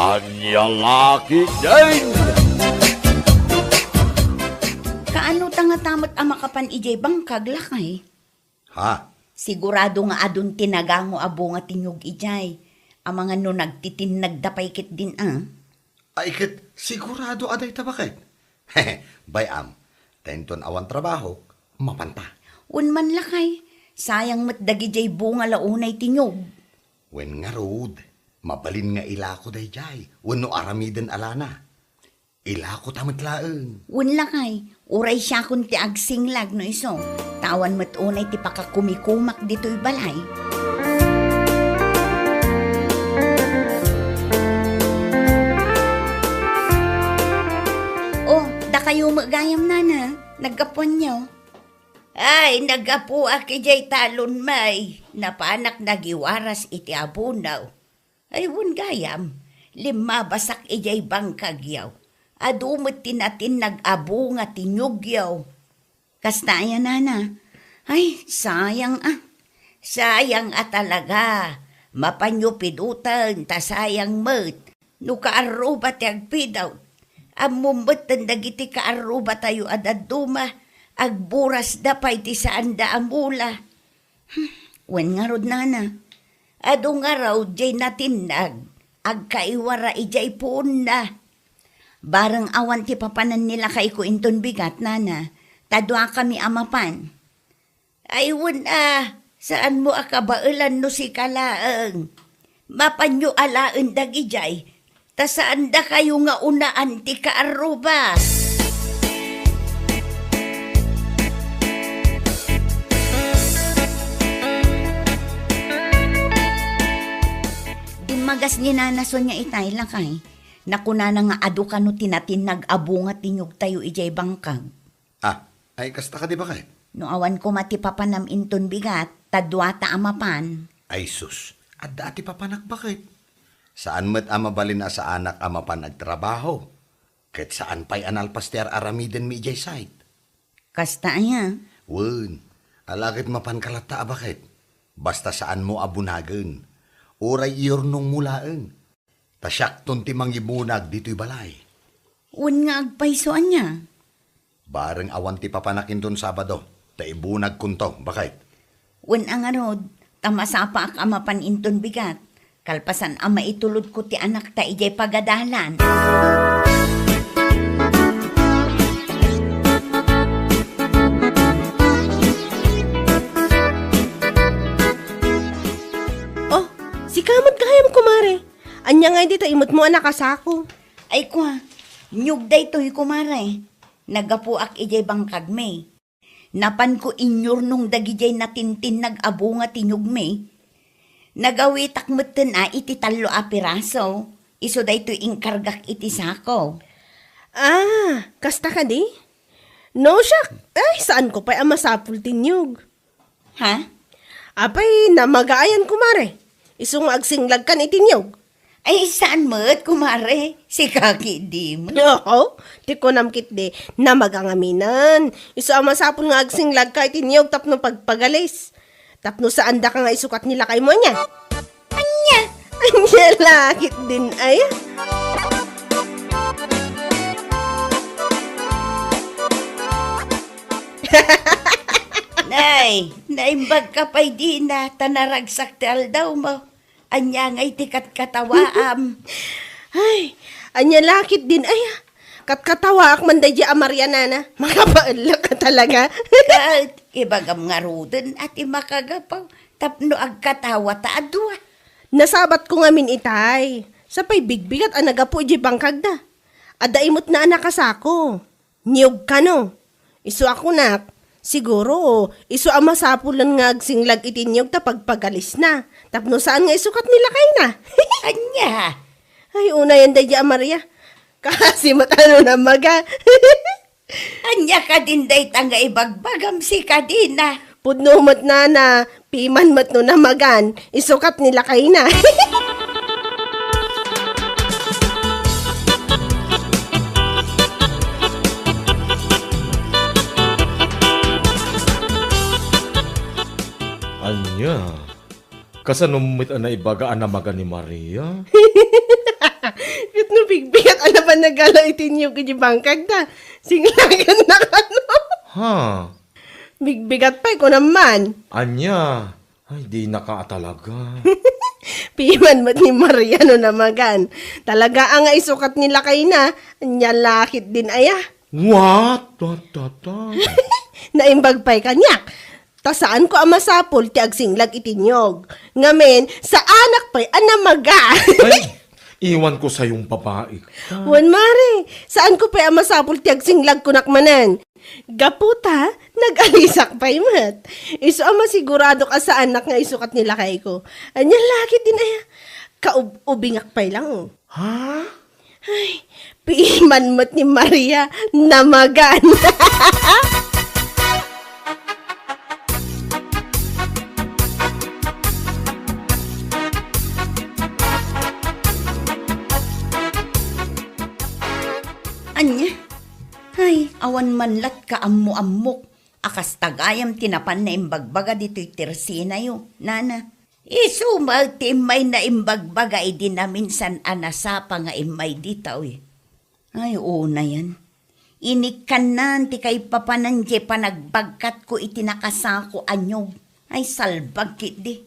Anyang aki din! Kaano tanga-tamat ang makapan ijay bangkag lakay? Ha? Sigurado nga adun tinagango abo nga tinyog ijay. Ang mga no nagtitin nagdapay kit din Ay ket, sigurado aday tabakit. Bayam, tenton awan trabaho, mapanta. Unman lakay, sayang matdagi jay bunga launay tinyog. Wen nga road, mabalin nga ilako day jay, wano aramiden alana. Ilako tamatlaan. Un lakay, uray siya kun ti agsinglag no iso. Tawan mat unay ti pakakumikumak dito'y balay. Oh, da kayo magayam nana, nagkapuan nyo. Ay, nagapu aki jay talon may, napanak nagiwaras iti abunaw. Ay, wun gayam, lima basak ijay bangkagyaw. Adumot tinatin nag-abo nga tinyugyaw. Kastaya nana, ay, sayang sayang talaga. Mapanyopidutan, ta sayang mat. No kaaruba ti agpidaw. Amumot dagiti kaaruba tayo adaduma. Agburas dapay ti saan da amula. Wen nga rod nana. Ado nga raw jay natinag. Agkaiwara ijay puun na. Barang awan ti papanan nila kay ko inton bigat nana. Tadwa kami amapan. Ay wen saan mo akabailan no si kalaang. Mapanyo alaan dagijay. Ta saan da kayo nga unaan ti kaaruba. Magas ni nanason niya itay lakay. Nakuna na nga adu ka no tinatin nag-abo nga tinyog tayo ijay bangkag. Ay kasta ka di ba kay? No awan ko matipapanam inton bigat, tadwata amapan. Ay sus, at dati papanak bakit? Saan mo't amabalin na sa anak amapan nagtrabaho? Ket saan pa'y analpaster aramiden mi ijay site? Kasta niya. Wen, alagit mapan kalata bakit? Basta saan mo abunagen. Uray iyornong mulaeng. Tasyak ton ti mangibunag dito'y balay. Un nga agpaisoan niya. Bareng awan ti papanakin ton Sabado. Ta ibunag kunto, bakit? Un ang arod, tamasapa ak amapan inton bigat. Kalpasan ama itulod ko ti anak ta ijay pagadalan. Si kamot kahayam kumare. Anya nga dito imot mo anak asako. Ay kwa, nyug day to'y kumare. Nagapuak ijay bangkag me. Napan ko inyor nung dagijay natintin nag-abo nga tinyog me. Nagawitak meten iti talo a piraso. Iso day to'y inkargak iti sako. Kasta ka di? No siya. Ay, saan ko pa'y amasapul tinyog? Ha? Apay, namagaayan kumare. Isong agsinglag kan itinyog. Ay, saan mo't kumare? Si kaki di mo. Oo, di ko namkit di na magangaminan. Iso ang masapon nga agsinglag ka itinyog tapno pagpagalis. Tapno saan da ka nga isukat nila kay mo niya. Anya? Anya lakit din ay. Naimbag ka pa'y di na tanaragsak tal daw mo. Anya nga'y tikat katawaam. Ay, anya lakit din ay. Katkatawa ak man dadya amarya nana. Makapaala ka talaga. Kat, ibagam nga ruden at imakagapaw. Tapno agkatawa ta adwa. Nasabat ko nga min itay. Sapay bigbigat ang nagapo di bangkag da. Ada imot na anak kasako. Niyog ka no. Iso ako nak. Siguro, iso ang masapulan nga agsinglag itinyog ta pagpagalis na. Tapno saan nga isukat nila kay na. Anya? Ay, una yan dadya Maria. Kasi matano na maga. Anya ka din day tanga ibagbagam si kadina. Pudno mat na piman mat no na magan. Isukat nila kay na. Anya, kasanumit na ibagaan na maga ni Maria? Kat no bigbigat ala ba nagala itinyo kiji bangkag da. Singlagan na kano. Ha? Bigbigat pa ko naman. Anya? Ay, di naka talaga. Piman mo't ni Mariano namagan. Talaga ang isukat nila kay na. Anya lakit din aya. What? Naimbag pa'y kanyak. Ta saan ko ang masapol ti agsinglag itinyog. Ngamen, sa anak pa'y anamaga. Ay, iwan ko sa yung babae. Wan mare, saan ko pa'y ang masapol ti agsinglag kunakmanan. Gaputa, nag-alisak pa'y mat. Iso ang masigurado ka sa anak nga isukat nila kay ko. Anya lakit din aya. Kaubingak pa'y lang. Ha? Ay, piman mo't ni Maria namagan. Anya? Ay, awan manlat ka ammo-ammok. Akas tagayam tinapan na imbagbaga dito'y tersina yo, nana. Isumag ti imay na imbagbaga idi na minsan anasapa nga imay ditaw eh. Ay, una yan. Inikanan ti kay papananje panagbagkat ko itinakasako anyog. Ay, salbag kit di.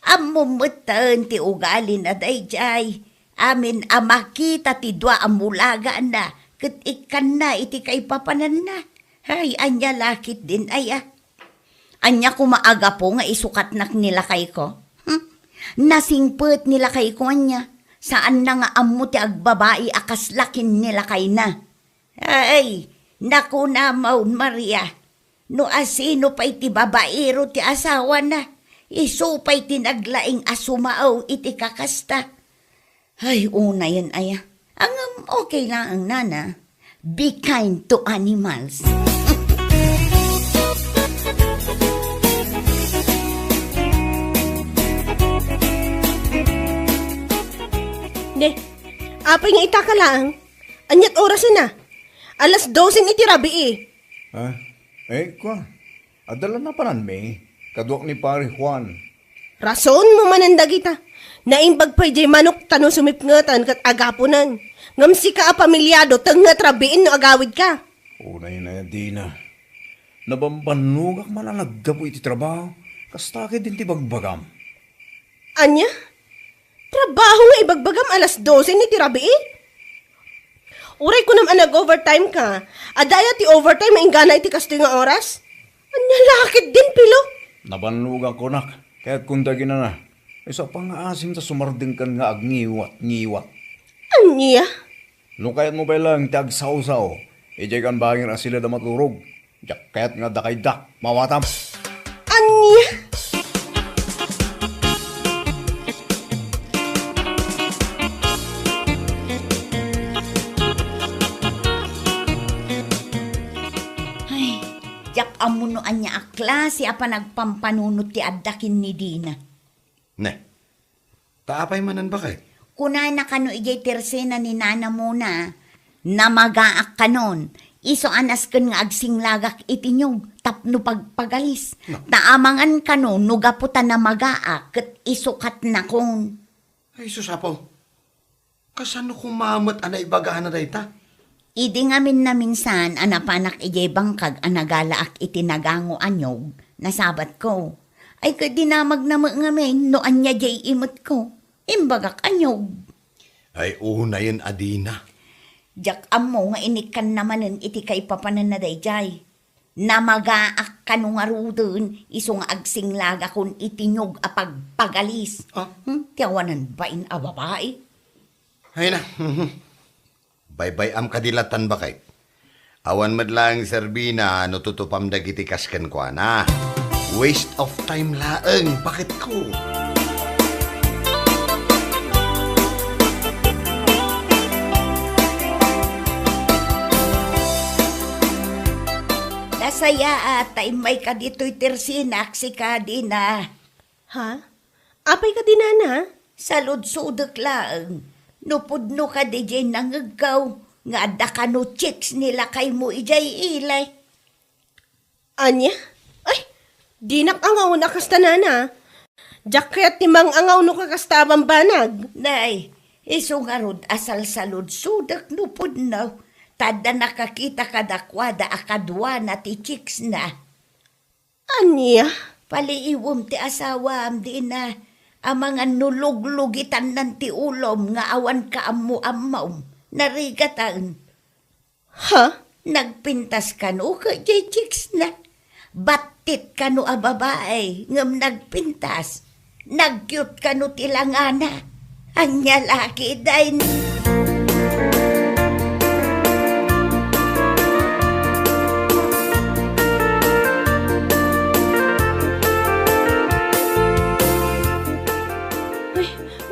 Amumutan ti ugali na dayjay. Amin amakita ti dua amulaga na. Kat ikan na iti kay papanan na. Ay, anya lakit din ay ah. Anya kumaaga po nga isukatnak nila kay ko. Nasingpet nila kay ko anya. Saan na nga amo ti agbabae akaslakin nila kay na. Ay, naku na maun Maria. No asino pa'y ti babaero ti asawa na. Iso pa'y tinaglaing asumao iti kakasta. Ay, una yan aya. Ang okay lang ang nana. Be kind to animals. Ne, apay nga ita ka lang. Anyat oras na. Alas 12 iti rabi eh. Ha? Kwa. Adala na panan me. Kadwak ni pare Juan. Rason mo mananda kita. Naimbag pa jay manok tano sumipngatan kat agapunan. Ngam si ka a pamilyado tengat rabiin no agawid ka. Una yun na di na. Nabambanugak man ang naggapo iti trabaho. Kastake din ti bagbagam. Anya? Trabaho nga ibagbagam alas 12 ni tirabi eh? Uray ko naman nag-overtime ka. Adaya ti overtime maingana iti kasto nga oras? Anya lakit din pilo. Nabanlugan ko nak. Kaya't kundagi na na. Isa pa nga asim ta sumarding kan nga agniwat. Anya? Lukayat mo ba lang ti agsaw-saw. Ijay kan bangin ang sila da maturog. Kaya't nga dakay dak. Mawatam. Anya? Ay, jak amunoan niya a klase apa nagpampanunot ti addakin ni Dina. Ne, taapay manan ba kay? Kuna na kano ijay tersena ni nana mo na magaak kanon. Iso anas kan nga agsinglagak itinyog tapno pagpagalis. Taamangan kano nugaputan na magaak ket isukat na kon. Ay, susapaw. Kasano kung mamat anay bagahan na dayta? Idi ngamin na minsan anapanak ijay bangkag anagalaak itinagango anyog nasabat ko. Ay kadinamag na ngamin no anya jay imot ko. Imbagak anyog. Ay, una yun, Adina. Jak amo nga inikan namanen iti kay papanan na dayjay. Namagaak kanu nga rudun iso nga agsinglaga kun itinyog apag pagalis. Tiyawanan ba in a babae? Ay na. Bye-bye am kadilatan ba kay? Awan madlang serbina no tutupam dagiti kasken kwa na. Waste of time laeng, bakit ko? Nasaya at may ka dito'y tersinak si Kadina. Ha? Apay ka dinana? Salud-sudok lang. Nupudno ka di jay nangagaw. Nga ada ka no chicks nila kay mo ijay ilay. Anya? Ay, dinak angaw na kastanana. Jacket timang angaw no kakastabang banag. Nay, Iso nga rod asal salud sudak no pudnaw. Tada nakakita kadakwada akadwa na ti chicks na. Anya? Paliiwom ti asawam di na. Ang mga nuluglugitan ng ti ulom nga awan ka amu-amaw. Narigatan. Ha? Nagpintas ka no ka jay chicks na. Batit ka no a babae ngam nagpintas. Nag-cute ka no tilangana. Anya laki dahin.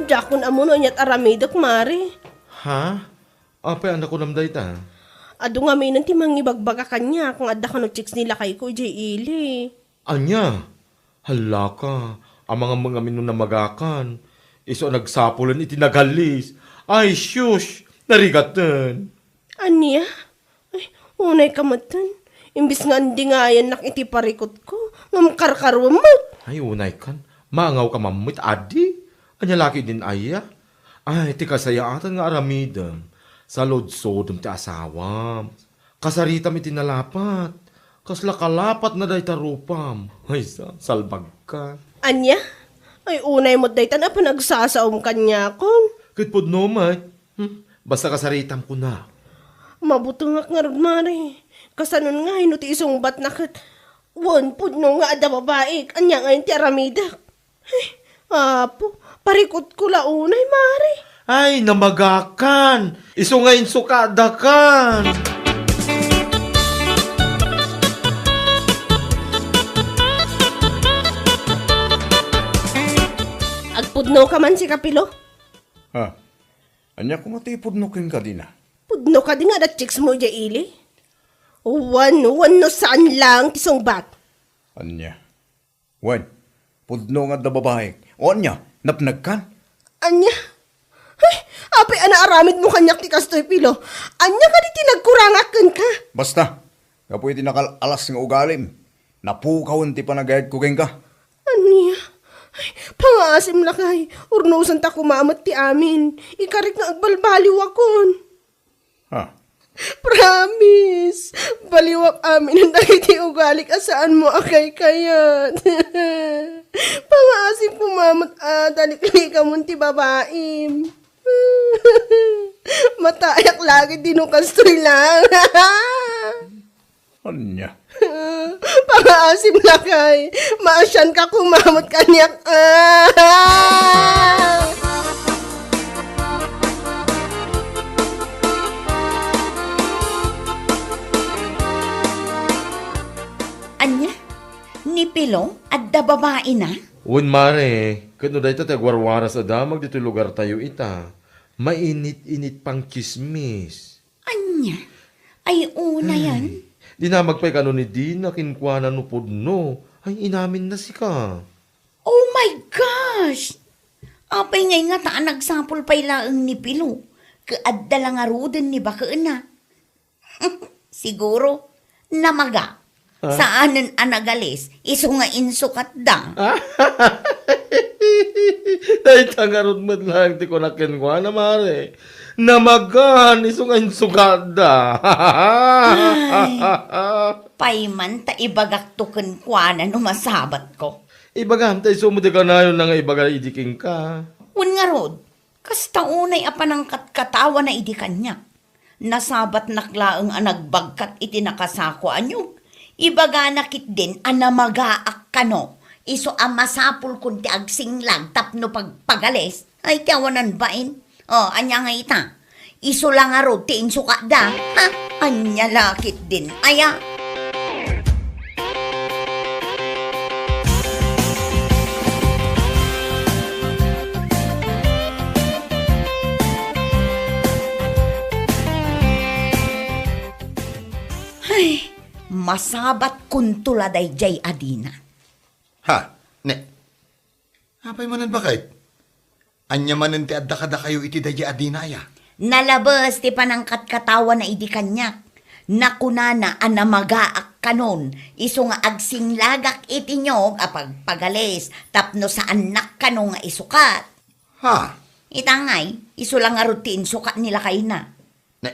Jakon amo no nyat aramidak mari. Ha? Apay anak ko namday ta? Ado nga may nanti mangibagbaga kanya kung adda ka no chicks nila kay ko jay ili. Anya? Hala ka. Ang mga minun na magakan. Iso nagsapulan itinagalis. Ay, shush! Narigatan. Anya? Ay, unay kamatan. Imbis nga hindi nga yan nakitiparikot ko. Ngam karkarwamot. Ay, unay kan. Maangaw ka mamit, adi. Anya laki din aya. Ay, ti kasayatan nga aramidan. Sa lodsodom ti asawam. Kasaritam itinalapat. Kasla kalapat na day tarupam. Ay, salbag ka. Anya? Ay, unay mo daytan na panagsasaom kanya kon. Kit pod no, may. Basta kasaritam ko na. Mabutungak nga ron, mare. Kasanon nga, hinuti isong bat na kat. Wan, pudno nga ada babae. Anya nga yung tiaramidak. Ay, apo, parikot ko launay, mare. Ay, namagakan. Iso ngayon sukada kan. Agpudno ka man si Kapilo. Ha? Anya ko matipudnukin ka din Pudno ka din nga dat chicks mo dya ili. Wan no saan lang tisong bat. Anya? Wan, pudno nga da babae. O anya, napnagkan? Anya? Ay, apay ana aramid mo kanyak ti kastoy pilo. Anya ka di tinagkurangakan ka. Basta, kapoy tinakalalas nga ugalim. Napukawan ti panagayad ko ka. Anya? Ay, pangasim na kay. Urnusan ta kumamat ti amin. Ikarik nga agbalbaliw akon. Ha? Promise! Baliwak amin ang dagiti ugalik asaan mo akay kayat. Pangasim pumamat dalikli ka mun ti babaim. Matayak lagi dinukastoy lang. Anya? Pangasim na kay. Maasyan ka kumamot kanyak. Anya? Ni Pilong at da babae na? Un mare, kano da ita tagwarwara sa damag dito lugar tayo ita. Mainit-init pang chismis. Anya? Ay una yan. Di na magpay kano ni Dina kinkwana no pudno. Ay inamin na si ka. Oh my gosh! Apay ngay nga taan nagsapol pa'y laang ni Pilo. Kaadda lang nga rudin ni baka na. Siguro, namaga. Saanan anagalis, iso nga insukat da. Dahil tangarod mo lang, di ko na kinkwana mare. Namagan, isungan sugada. Payman ta ibagaktukan kwa na numasabat ko. Ibagam, tayo sumudi ka na yun na nga ibaga idiking ka. Un nga rod, kasta unay apan ang katkatawa na idikan niya. Nasabat naklaang anagbagkat iti nakasako anyog. Ibaga nakit din anamagaak kano. Iso amasapul kunti agsinglag tapno pagpagalis. Ay tiawanan bain. O, anya nga ita. Iso lang nga rod tiin suka da. Ha? Anya lakit din. Aya. Ay, masabat kuntula day jay adina. Ha? Ne? Apay manan bakit? Anya manan ti adda kada kayo iti daya adinaya. Nalabas ti panangkat katawa na idi kanyak. Nakunana anamagaak kanon. Iso nga agsing lagak iti nyog apag pagalis. Tapno sa anak kano nga isukat. Ha? Itangay, iso lang nga rutin, sukat nila kay na. Na,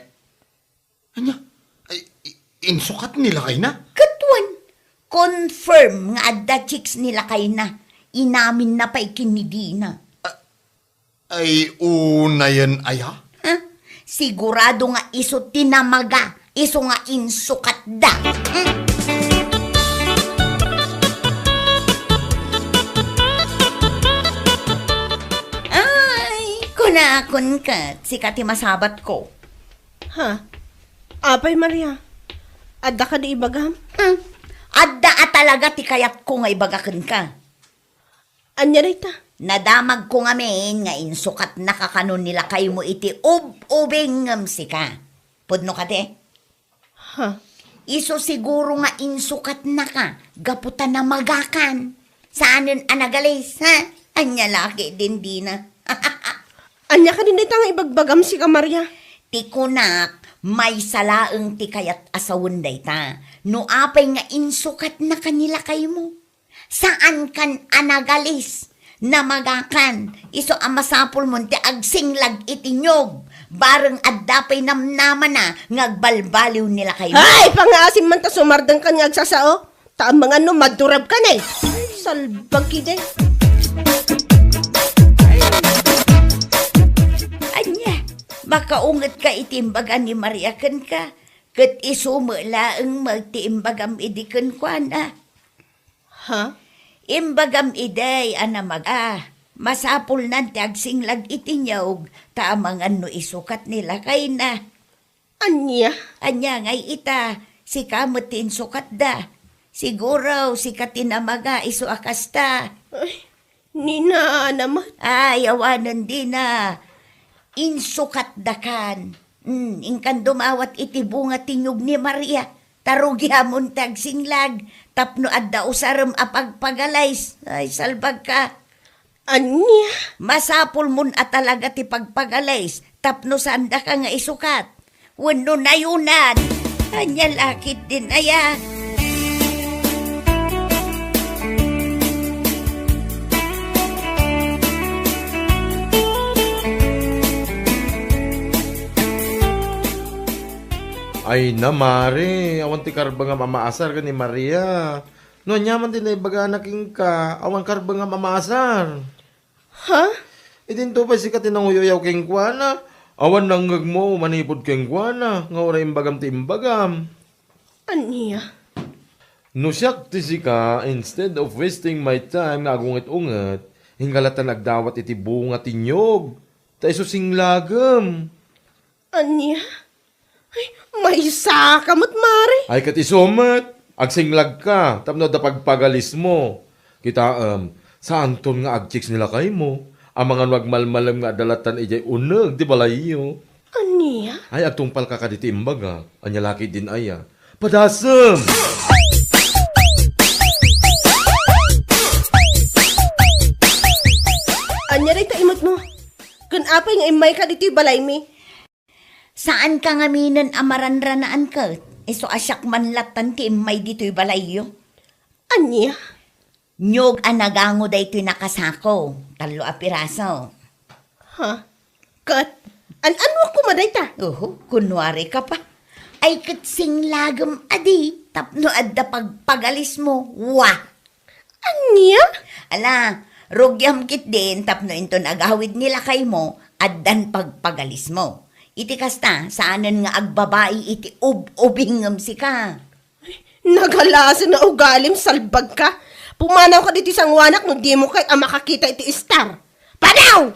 anya? Ay, insukat nila kay na? Katwan, confirm nga adda chicks nila kay na. Inamin na pa'y kinidina. Ay, una yan, aya? Ha? Sigurado nga iso tinamaga, iso nga insukat da. Ay, kunakon ka, sikat masabat ko. Ha? Apay, Maria. Adda ka di ibagam? Adda talaga ti kayat ko nga ibagakan ka. Anya rita? Nadamag ko nga men nga insukat nakakanon nila kayo mo iti ubing sika. Pudno ka te? Ha? Iso siguro nga insukat na ka, gaputan na magakan. Saanin anagalis, ha? Anya laki din di na. Anya ka din dita nga ibagbagam si ka, Maria? Ti kunak, may salaeng ti kayat asawon dayta. No apay nga insukat na kanila kayo mo. Saan kan anagalis? Namagakan, iso ang masapul mo ti agsinglag itinyog. Bareng addapay namnaman na ngagbalbaliw nila kayo. Ay, pangaasim man ta sumardang ka nga agsasao. Taang mga no, madurab ka na eh. Salbag kide. Anya, makaungat ka itimbagan ni Maria kan ka. Kat isumulaang magtiimbagam idikan kwa na. Ha? Imbagam iday masapul nanti agsinglag itinyog, tamangan no isukat nila kay na. Anya? Anya ngay ita, si kamutin sukat da. Siguro si katinamaga iso akasta. Ay, nina naman. Ay, awanan din na. Insukat dakan. Ingkan dumawat iti bunga tinyog ni Maria. Tarugyamun tagsinglag. Tapno adda usaram apagpagalays. Ay, salbag ka. Anya? Masapul mun at talaga ti pagpagalays. Tapno sanda ka nga isukat. Wano na yunan. Anya lakit din aya. Ay na, Mare. Awan ti karba nga mamaasar ka ni Maria. No, nyaman din na ibaga naking ka. Awan karba nga mamaasar. Ha? Idin to pa si katinanguyoyaw keng kuana. Awan nanggag mo, manipod keng kuana. Nga ora imbagam ti imbagam. Anya? No siyak ti sika, instead of wasting my time nga agunget-unget, hingalatan nagdawat iti bunga tinyog. Ta iso singlagam. Anya? Ay, may sakamot, Mare. Ay kat isumet, agsinglag ka, tapno da pagpagalis mo. Kita, saan ton nga agchiks nila kay mo? Ang mga wagmalmalam nga dalatan ijay uneg, di balayo. Anya? Ay, agtungpal ka kaditi imbaga, anya laki din aya. Padasem! Anya rita imot mo? Kun apay nga imay ka dito balay mi? Saan ka nga minan amaranranaan ka? Iso asyak manlatan ti may dito'y balayo. Anya? Nyog anagango da ito'y nakasako. Talo a piraso. Ha? Kat? Ano ako madayta? Kunwari ka pa. Ay katsing lagam adi. Tapno adda pagpagalis mo. Wah! Anya? Ala, rugyam kit din. Tapno into nagawid nila kay mo. Addan pagpagalis mo. Iti kasta, saanan nga agbabae iti ubingam si ka. Nagalasan na ugalim, salbag ka. Pumanaw ka dito sang wanak no di mo kahit ang makakita iti star. Panaw!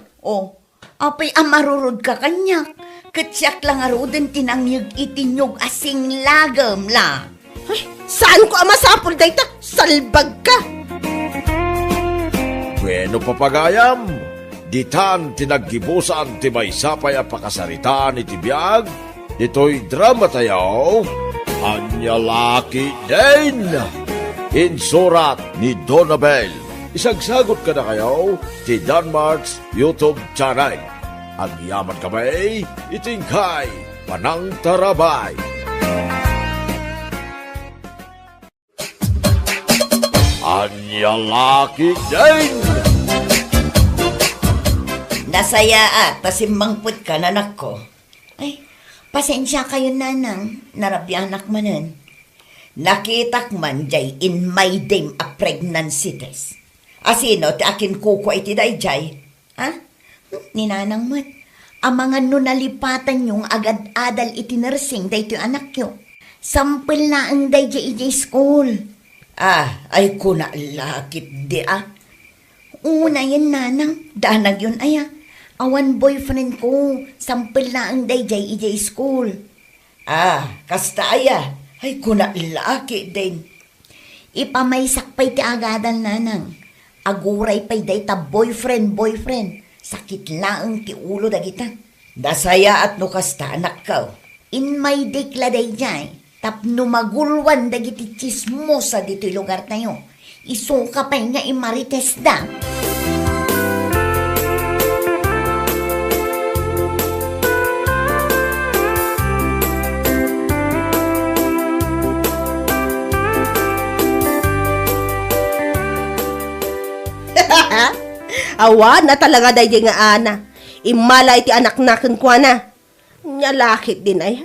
Apay amarurod ka kanya. Katsyak lang arudan tinangyag itinyog asing lagam la. Ay, saan ko ang masapol dayta? Salbag ka! Bueno papagayam, ditan tinaggibusan ti may sapay a pakasaritaan iti biyag, dito'y drama tayo, anya laki din. Insurat ni Donabel. Isagsagot ka na kayo ti Danmarks YouTube channel. Ang yaman kamay, itingkay, panang tarabay. Anya laki din. Nasaya at tasimmangput ka, nanak ko. Ay, pasensya kayo, nanang. Narabyanak manan. Nakitak man jay in my dame a pregnancy test. Asino ti akin kuko iti dayjay? Ha? Ninanang mat. Ang mga nunalipatan yung agad-adal iti nursing day ti anak yo. Sampel na ang dayjay iti school. Ay kuna lakit di Una yan, nanang. Danag yun aya. Awan boyfriend ko. Sampel na ang dayjay iti school. Kasta aya. Ay kuna laki din. Ipamaysak pa'y ti agadal, nanang. Aguray pa'y day ta boyfriend. Sakit laang ti ulo dagita. Dasaya at nukasta anak ka. In my dikla day jay. Tapno magulwan dagiti chismosa dito lugar tayo. Isuka pa'y nga imarites da. Awan na talaga dahi nga ana. Imala iti anak nakin kwa na. Nyalakit din ay.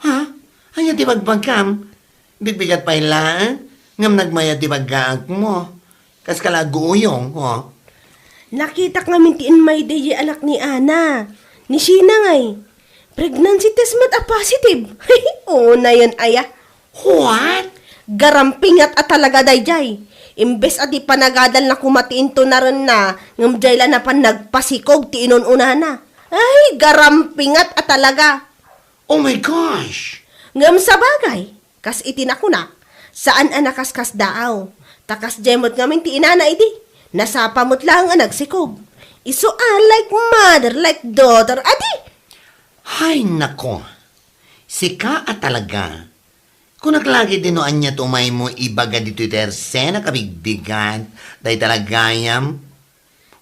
Ha? Anya di bagbagkam? Bigbigat pa ilaan? Ngam nagmaya di baggaag mo. Kas kalaguyong, ho? Nakita kami tiin may dahi anak ni Ana. Ni Sheena ngay. Pregnancy test mat a positive. Oo na yun aya. What? Garampingat at talaga dayjay. Imbes at ipanagadal na kumatiin to na rin na ngam jayla na pan nagpasikog ti inununa na. Ay, garampingat at talaga. Oh my gosh! Ngam sa bagay, kas itinakunak, saan ang nakaskas daaw. Takas jemot ngamin ti inana iti, nasapamot lang ang nagsikog. Iso like mother, like daughter, adi. Hay nako, sika at talaga. Kung naglagi din noan niya tumay mo ibaga dito terse na kabigbigan, dahi talagayam.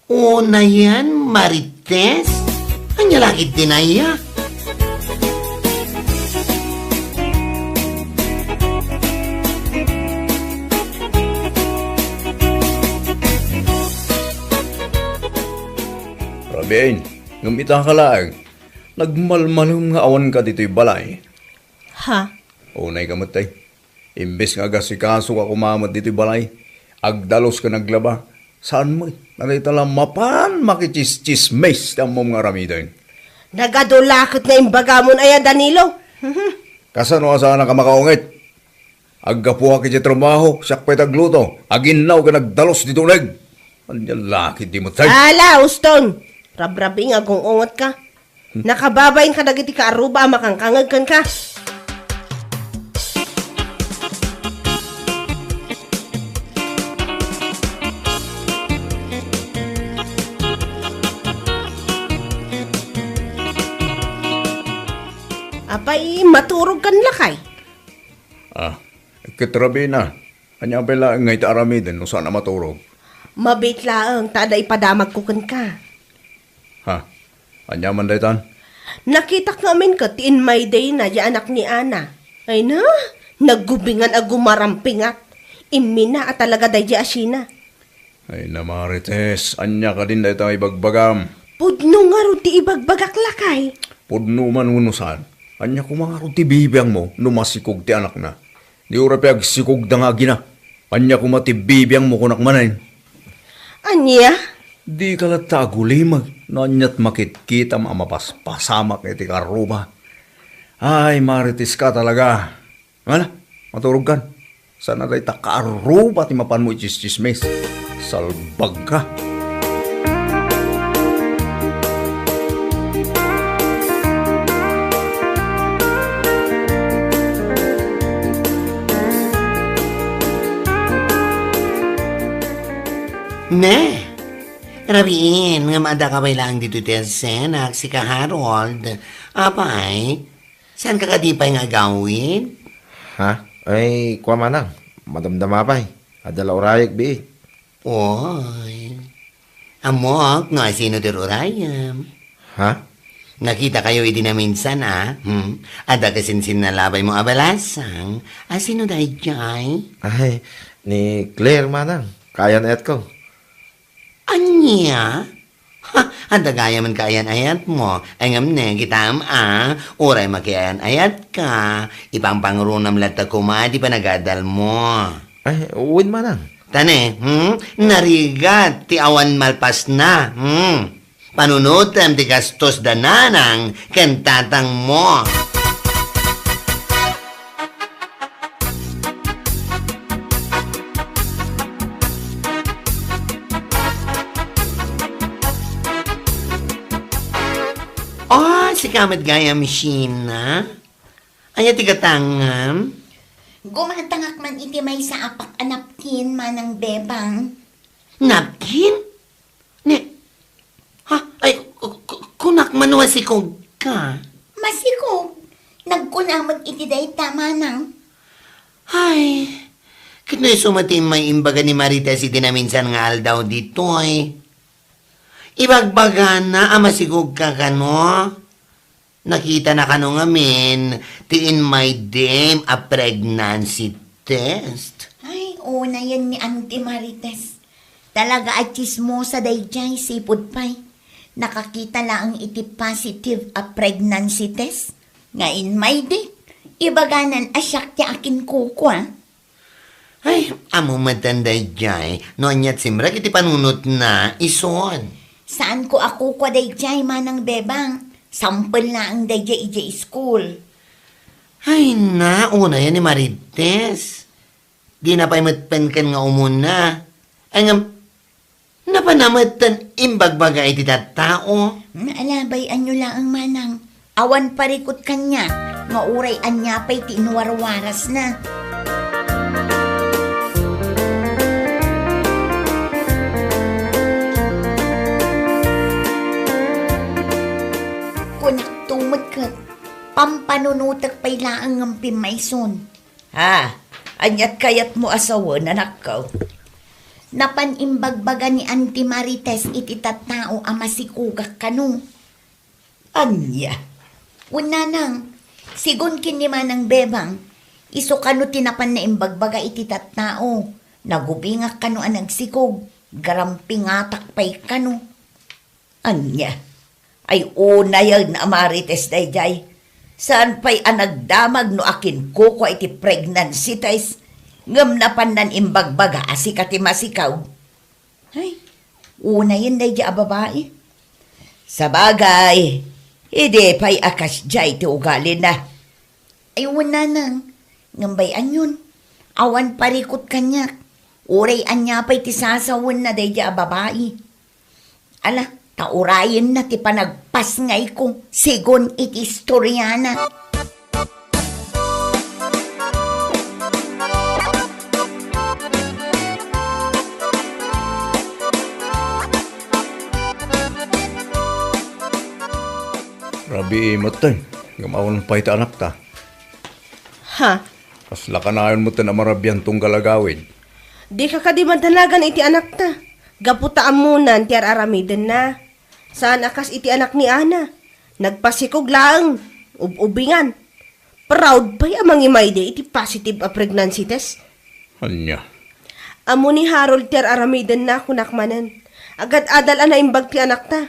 O na yan, Marites? Anya lagi din na iya. Rabin, ngamita ka lang. Nagmalmalong nga awan ka dito'y balay. Ha? Unay ka matay. Imbes nga gasikaso ka kumamot dito'y balay. Agdalos ka naglaba. Saan mo? Nakita lang mapan makichismes ang mong nga ramidan. Nagadulakot nga imbagamon aya Danilo. Kasano asana ka makaungit? Aggapuha ki trabaho, siyak pa'y tagluto. Aginaw ka nagdalos dito leg. Anya laki di mo tay. Ala, Uston. Rabrabi nga kung ungot ka. Nakababayin ka dagiti ka aruba makangkangag kan ka. Apay, maturog kan lakay. Kitrabi na. Anya pala ngay taaramidan no sana maturog. Mabit laang, tada ipadamag ko kan ka. Ha? Anya man daytan? Nakita namin ka, tiin may day na di anak ni Ana. Ay na, naggubingan agumarampingat. Imina at talaga day di asina. Ay na Marites, anya ka din daytan ibagbagam. Pudno nga ro ti ibagbagak lakay. Pudno man unusan. Anya ko mga ti bibiyang mo, numasikog ti anak na. Di ura piyag sikog da nga gina. Anya ko mati bibiyang mo kunak manayin. Anya? Di ka lang tagulimag. Nanyat makit-kita mamapasamak iti karuba. Ay, Marites ka talaga. Wala, maturog kan. Sana day takaruba ti mapan mo ichis-chismes. Salbag ka. Ne, Rabiin, nga mada ka lang dito senak, si ka Harold. Apay, saan ka kadipay nga gawin? Ha? Ay, kwa manang. Madamdama pa'y. Adala orayag bi. Oy, amok, nga sino dir urayam? Ha? Nakita kayo iti na minsan, Ada kasinsin na labay mo abalasang. Sino dahi jay? Ay, ni Claire manang. Kaya na ko. Anya? Ha, anda gaya man kaayan-ayat mo. Angam ne, kitam uray makiayan-ayat ka. Ipang pangrunam lata kuma, di pa nagadal mo. Ay, uwin manang. Tane, narigat, ti awan malpas na. Panunutem ti gastos dananang, kentatang mo. Oh, si kamat gaya machine na. Anya ti katangam? Gumatangak man iti may sa apak anapkin manang bebang. Napkin? Ne, ha? Ay, kunak manuwa si kog ka. Masikog, nagkunamag iti day tama nang. Ay, kino'y sumatin may imbaga ni Marites iti na minsan nga aldaw dito ay. Ibagbaga na, masigog ka kano. Nakita na kano ngamin, tiin my dame a pregnancy test. Ay, una yan ni Auntie Marites. Talaga at chismosa day dyan, sipod pa'y. Nakakita lang iti positive a pregnancy test. Ngayon may di. Ibaganan asyak ti akin kuko, ah. Ay, amo matanday dyan. Noon yat simrak iti panunot na ison. Saan ko ako kwa day dyan, manang bebang? Sample na ang day dyan school. Ay na, una yan ni Marites. Di na pa'y matpen nga umuna. Ay nga, napanamatan imbagbaga iti tao. Naalabayan nyo lang ang manang. Awan parikot kanya. Mauray anya pa'y tinuwarwaras na. Kunak tumagkat. Pampanunutak pa'y laang ang pimayson. Ha? Anyat kayat mo asawa na nakaw. Napanimbagbaga ni Auntie Marites iti tattao ama si kugak kanu. Anya? Una nang, sigun kini manang bebang, iso kanu tinapan na imbagbaga iti tattao. Nagubingak kanu ang nagsikog, garampingatak pa'y kanu. Anya? Ay una yan na Marites dayjay. Saan pa'y anagdamag no akin kuko iti pregnancy test? Ngam na panan imbagbaga asikati masikaw. Ay, una yan dayjay a babae. Sa bagay, hindi pa'y akas jay ti ugali na. Ay wala nang, ngambayan yun. Awan parikot kanyak. Uray anya pa'y ti sasawan na dayjay a babae. Ala, taurayin na ti panagpas ngay ko, sigon iti istoryana. Rabi imot tayo. Gamawan pa ita anak ta. Ha? Kasla ka na mo ta na marabyan tong galagawin. Di ka kadimantanagan iti anak ta. Gaputaan munan ti aramiden na. Saan akas iti anak ni Ana? Nagpasikog lang. Ubingan. Proud pa'y amang imayde iti positive a pregnancy test. Anya? Amo ni Harold ti aramiden na kunakmanan. Agad adal na imbag ti anak ta.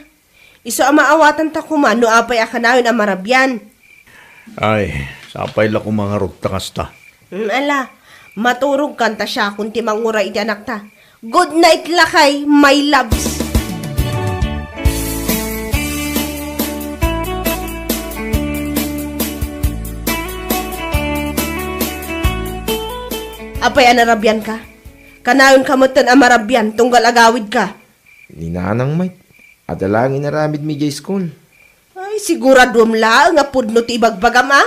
Iso amaawatan ta kuman no apay akanayon amarabyan. Ay, sapay la ko mga rugtakas ta. Ala, maturog kanta siya kung ti mangura iti anak ta. Good night lakay, my loves. Apay anarabyan ka? Kanayon kamutan amarabyan, tunggal agawid ka. Ninanang may. Adalangin na ramid mi jay school. Ay, siguradom lang, nga pudno ti ibagbagam ah.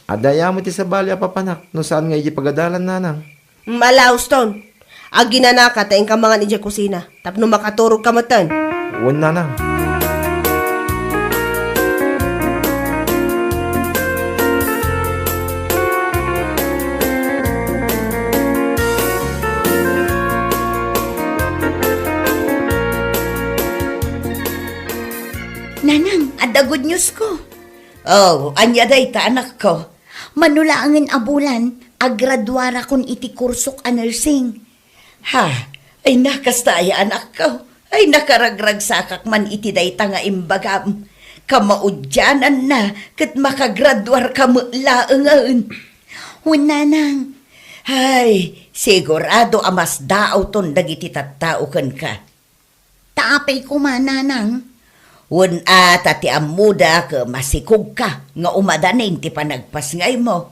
Adaya mo ti sa balya papanak. No saan nga iji pagadalan nanang. Malauston. Agina ka, taing ka mga nidya kusina. Tapno makaturog kamutan. Uwan nanang. Nanang, ada good news ko. Oh, anya day ta anak ko. Manulaangin abulan, agradwara kon iti kursok a nursing. Ha, ay nakastaya anak ko. Ay nakaragrag sakak man iti dayta nga imbagam. Kamaudyanan na kat makagraduar ka mo laengan. Hunanang, ay sigurado amas daaw ton dagiti tattao ken ka. Taapay ko mananang. Wun ata ti amuda ka masikog ka nga umadanin ti panagpasngay mo.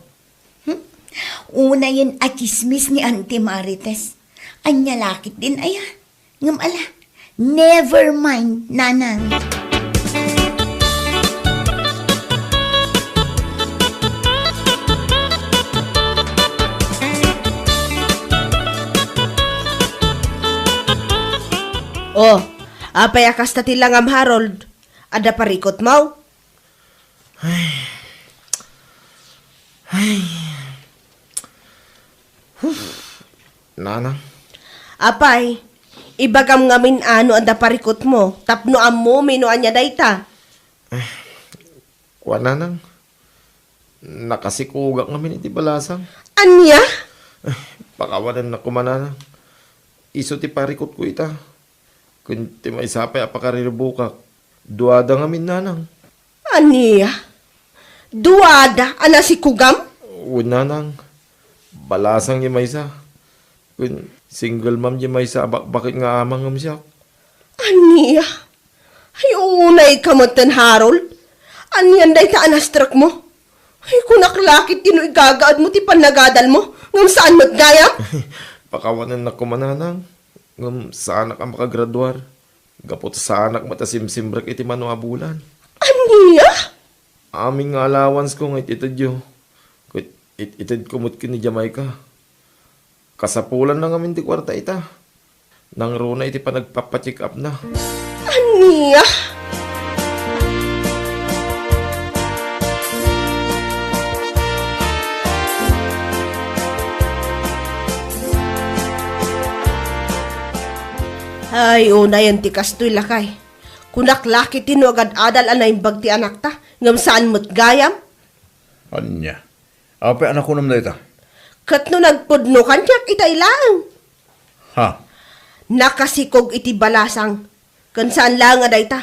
Una yun at chismis ni Auntie Marites. Anya lakit din aya. Ngam ala, never mind, nanang. Oh, apay akas ta tilangam Harold. Ada parikot mo? Nanang, Apay, ibagam ngamin ano ada parikot mo. Tapno mo, mino anya dayta. kuha nanang. Nakasikugak ngamin iti balasang. Anya? Pakawanan na kumananang. Iso ti parikot ko ita. Kunti may sapay apakariribukak. Duada ngamin nanang. Anya? Duada, ana si Kugam? Nanang. Balasang yung may isa. Kun single mom yung may isa. Bakit nga amang ngam siya? Anya? Ay, unay kamatan, Harold. Anyan dayta anastrak mo? Ay, kunaklakit tino igagaad mo ti panagadal mo. Ngam saan magdayam? Pakawanan na kumananang. Ngam sa anak ang makagraduar. Gapot sa anak matasimsimbrek iti manuha bulan. Anya? Aming nga allowance ko nga ititid yo. Itid kumot ki ni Jamaica. Kasapulan na ngamin di kwarta ita. Nang runa iti pa nagpapacheck up na. Anya? Ay, una yan ti kastoy lakay. Kunaklaki tino agad adal anay bagti anak ta. Ngam saan mo't gayam? Anya. Apay anak ko naman dayta. Kat no nagpudno kanyak itay lang. Ha? Nakasikog iti balasang. Kan saan lang nga dayta.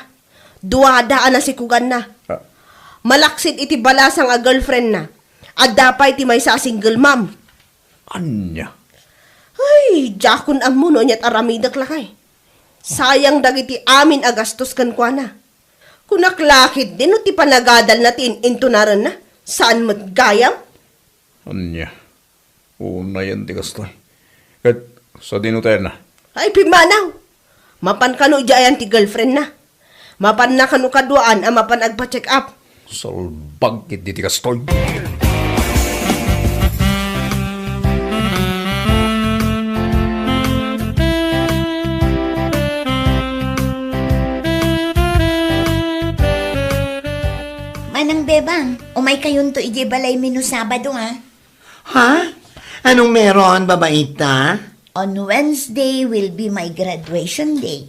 Duwada ana sikugan na. Ha? Malaksit iti balasang a girlfriend na. At dapay ti may sa single mom. Anya. Ay, jakon ang muno niya't aramidak lakay. Sayang dagiti amin agastos kan kwa na. Kunaklakit din o ti panagadal natin intunaran na. Saan mo't gayam? Anya. Una yan ti kastoy. Kat sa dinutayan na. Ay, pimanaw. Mapan kano jayan ti girlfriend na. Mapan na kano kaduaan ang mapan agpa-check up. Salbag iti ti kastoy. Manang bebang, umay kayon to ije balay minu Sabado ha. Ha? Anong meron, babaita? On Wednesday will be my graduation day.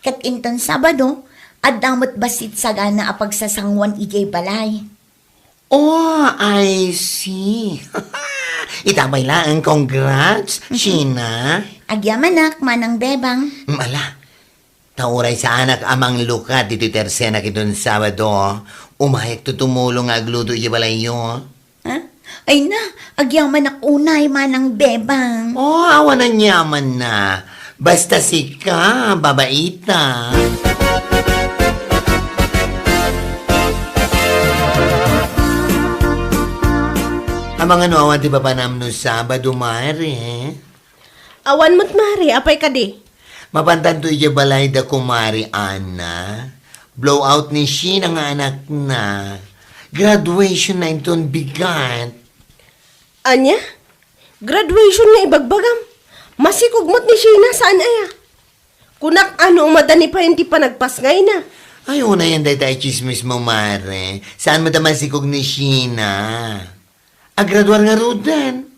Kat inton Sabado, at damot basit sagana apag sasangwan ije balay. Oh, I see. Itabay lang, congrats, Sheena. Agyamanak, manang bebang. Mala, tauray sa anak amang lukat dito tersena kitun Sabado. Umahik to tumulong agluto ibalay yo. Ha? Ay na, agyamanak unay, manang bebang. Oh, awan na nyaman na. Basta sika, babaita. Amang ano, awan di ba pa namno Sabado, Mari? Awan mo't mari, apay ka di. Mapantan to iya balay da kumari, Ana. Blowout ni Sheena nga anak na. Graduation na inton bigat. Anya? Graduation na ibagbagam. Masikugmot ni Sheena saan aya? Kunak ano madani pa hindi pa nagpasngay na. Ay, una yan dahi tayo chismis mo, Mare. Saan mo daman sikog ni Sheena? Agraduar nga rudan.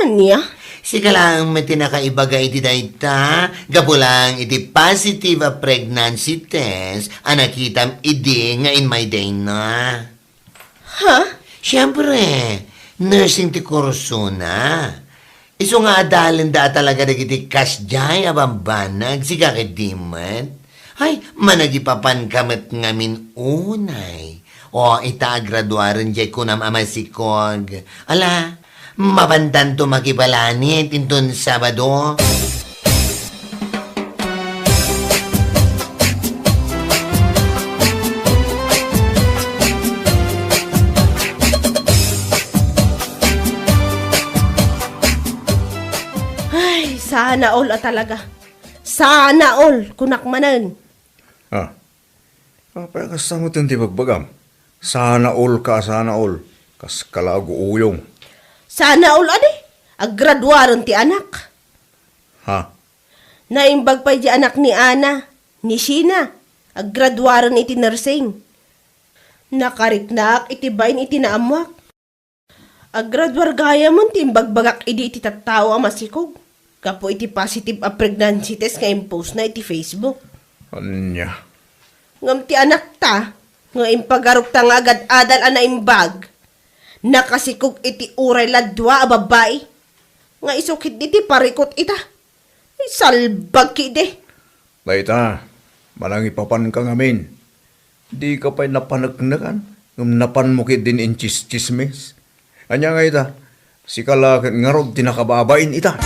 Anya? Sika lang may tinakaibaga iti dayta. Gapo lang iti positive a pregnancy test. Anakitam idi nga in my day na. Ha? Siyempre, nursing ti kurso na. Iso nga adalan da talaga dagiti kasjay abambanag si kakadiman. Ay, managipapan kamat ngamin unay. O itagraduaran jay kunam amasikog. Ala, mabandan to makibalanit inton Sabado. Ay, sana all talaga. Sana all, kunakmanan. Ah, kapay kasamutin ti bagbagam. Sana all ka, sana all. Kas kalago uyong. Sana all, aggraduaron ti anak. Ha? Naimbag pa di anak ni Ana, ni Sheena. Aggraduaron iti nursing. Nakariknak iti bain iti naamwak. Aggraduar gaya mo ti imbagbagak iti iti tattao ang masikog. Kapo iti positive a pregnancy test nga impose na iti Facebook. Anya? Ngam ti anak ta, nga impagarok ta nga agad adal ana imbag. Nakasikog iti uray ladwa a babae. Nga isukit iti parikot ita. Ay, salbag kide. Baita, malang ipapan ka ngamin. Di ka pa'y napanagnagan. Ngam napan mo kit din in chismis. Anya nga ita, si kalakit nga rod tinakababain ita.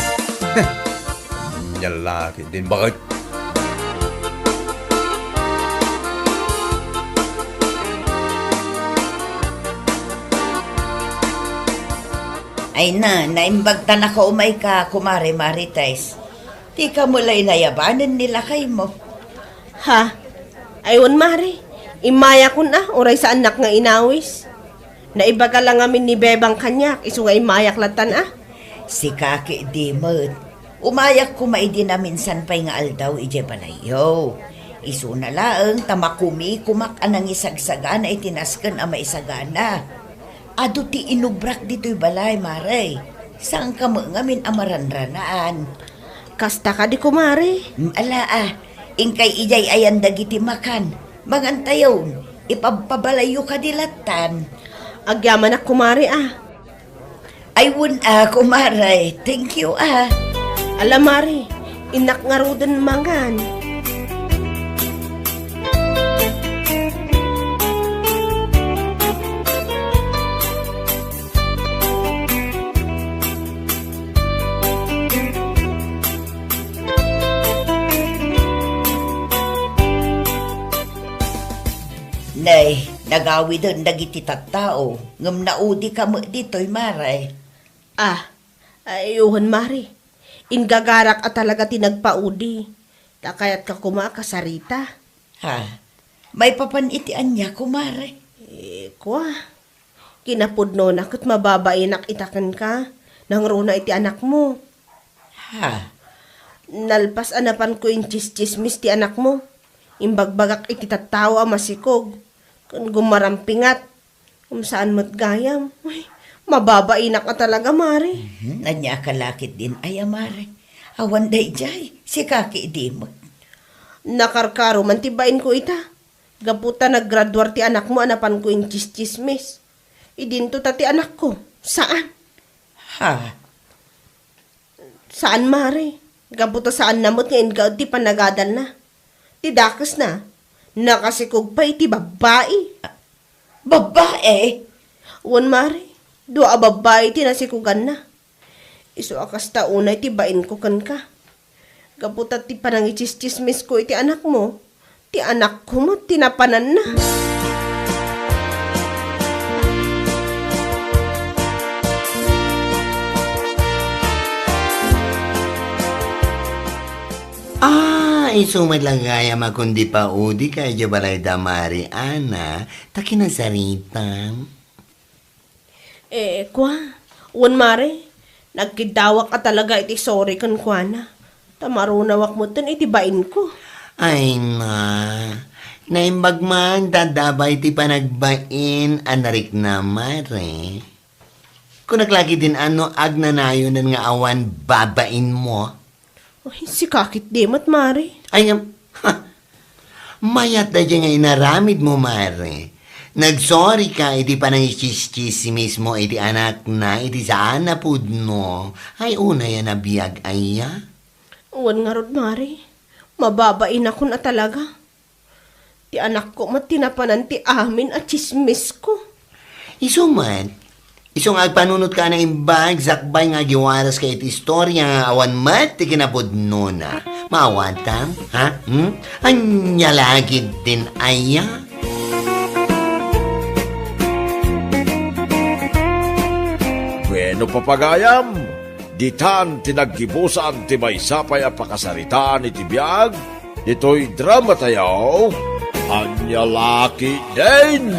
Nyalakit din bakit? Ay na, naimbagta na ka umay ka, kumare Marites. Di ka mulay nayabanan nila kay mo. Ha? Aywan mare. Imaya ko na, oray sa anak nga inawis. Naibaga lang amin ni Bebang kanyak, iso nga imayak latan Si Kaki Dimot, umayak kumaidi na minsan pa'y nga aldaw ije balayo. Isu na laeng tamakumi kumak anang isagsagana itinasken ama isagana. Ado ti inubrak dito'y balay, mare. Saan ka mo ngamin amaranranaan? Kasta ka di kumare. Ala ingkay ijay ayan dagiti makan. Mangantayon, ipabalayo ka dilatan. Agyaman na kumare Ay wun kumare. Thank you Alam mare, inak nga roden mangan. Nay, nagawi doon dagiti tattao. Ngam naudi ka mo dito'y maray. Ayuhan mare. Ingagarak at talaga tinagpaudi. Takayat ka kumakasarita. Ha? May papanitian niya, kumare. Kwa. Kinapudno na kat mababainak itakan ka. Nang runa iti anak mo. Ha? Nalpas anapan ko yung chismis ti anak mo. Imbagbagak iti tattao ang masikog. Kung gumarampingat. Kung saan mo't gayam. Ay, mababainak ka talaga, mare. Nanya kalakit din ay mare. Awan day jay, si Kaki Dimot. Nakarkaro man tibain ko ita. Gaputa naggraduar ti anak mo anapan ko yung chismis. Idinto ta ti anak ko. Saan? Ha? Saan, mare? Gaputa saan namot ngayon ka ti panagadal na. Ti dakas na. Nakasikog pa iti babae. Babae? Wan, mare. Dua babae ti nasikugan na. Iso akas taunay ti bain ko kan ka. Gaputa ti panangichismis ko iti anak mo. Ti anak ko mo tinapanan na. Isumalagaya makundi pa udi kay jabalay damari ana, takinasaritam. Kwa, wan mare, nagkidawak ka talaga iti sorry kan kwa na. Tamarunawak mo tan iti bain ko. Ay na, naimbag man dadabay ti panagbain anarik na mare. Kung naglagi din agnanayonan nga awan babain mo. Ay, si kakit dimot mare. Ay, mayat na dyan nga inaramid mo, mare. Nagsorry ka, iti pa nang ichis-chismis mo, iti anak na, iti saan na pudno. Ay, una yan na biyag aya. Uwan nga rod, Mari. Mababain ako na talaga. Ti anak ko matinapanan ti amin at chismis ko. Isuman, isong agpanunot ka ng imbag, zakbay nga giwaras ka iti istorya nga awan mat, ti kinapudno na. Maawantam, ha? Anya lagid din aya? Bueno papagayam, ditan tinaggibusan ti maysapay a pakasaritaan iti biag, dito'y drama tayo, Anya Laki din!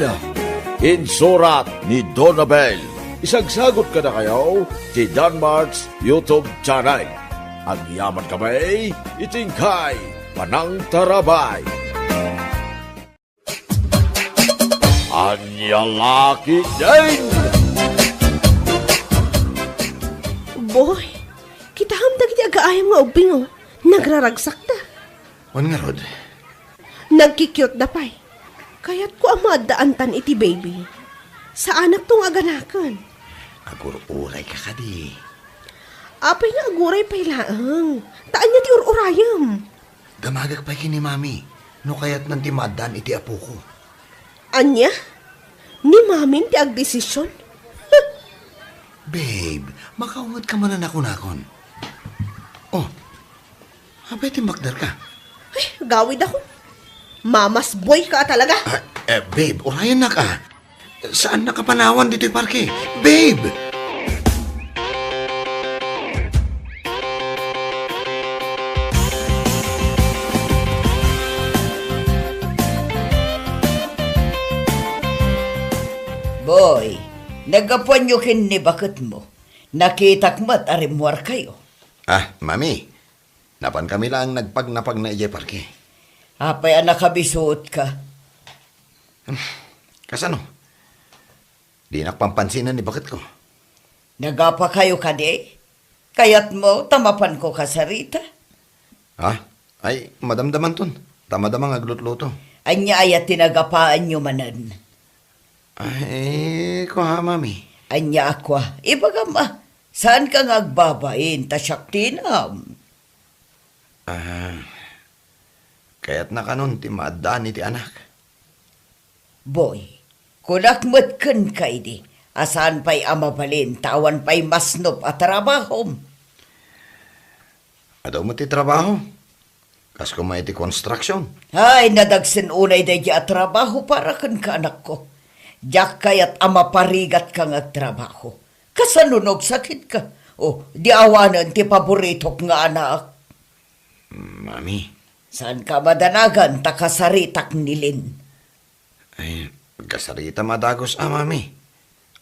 Insurat ni Donabel. Isagsagot ka na kayo ti Danmarks YouTube channel. Ang yaman kamay, itingkay, panang tarabay. Anya Laki din! Boy, kita hamdag iti agaayam nga ubing oh. Nagraragsak na. Wan nga rod. Nagkikyot da pay. Kaya't ko amadaantan iti baby. Sa anak tong aganakan. Agur-uray ka kadi. Apay nga aguray pay laang. Taan niya ti urayam. Damagag pa kini mami. No kayat nanti madan iti apo ko. Anya? Ni maming ti agdesisyon? Babe, makaungat ka man na nakon. Oh, abay timbakdar ka. Ay, gawid ako. Mamas boy ka talaga. Babe, orayan na ka. Saan nakapanawan dito'y parke? Babe! Boy, nagapanyokin ni bakit mo. Nakitak mo't arimuar kayo. Mami. Napan kami lang nagpag-napag na ijay parke. Apay anak kabisuot ka. Kasano? Di nakpampansinan ni bakit ko. Nagapa kayo kadi? Kayat mo, tamapan ko kasarita. Ay, madamdaman ton. Tamadamang aglutluto. Anya ayat tinagapaan nyo manan. Ay, ko ha, mami. Anya akwa, ibaga ma, saan ka ngagbabain, tasyak tinam? Kaya't na kanon, ti maadaan iti anak. Boy, kunakmat kan kay di, asan pa'y amabalin, tawan pa'y masnop at trabahom. Adaw mo ti trabaho. Kas ko may ti construction. Ay, nadagsin unay day at trabaho para kan ka anak ko. Diyak kayat ama parigat ka ngagtrabaho. Kasanunog sakit ka. O, di awanan ti paboritok nga anak. Mami. Saan ka madanagan takasaritak nilin? Ay, kasarita madagos mami.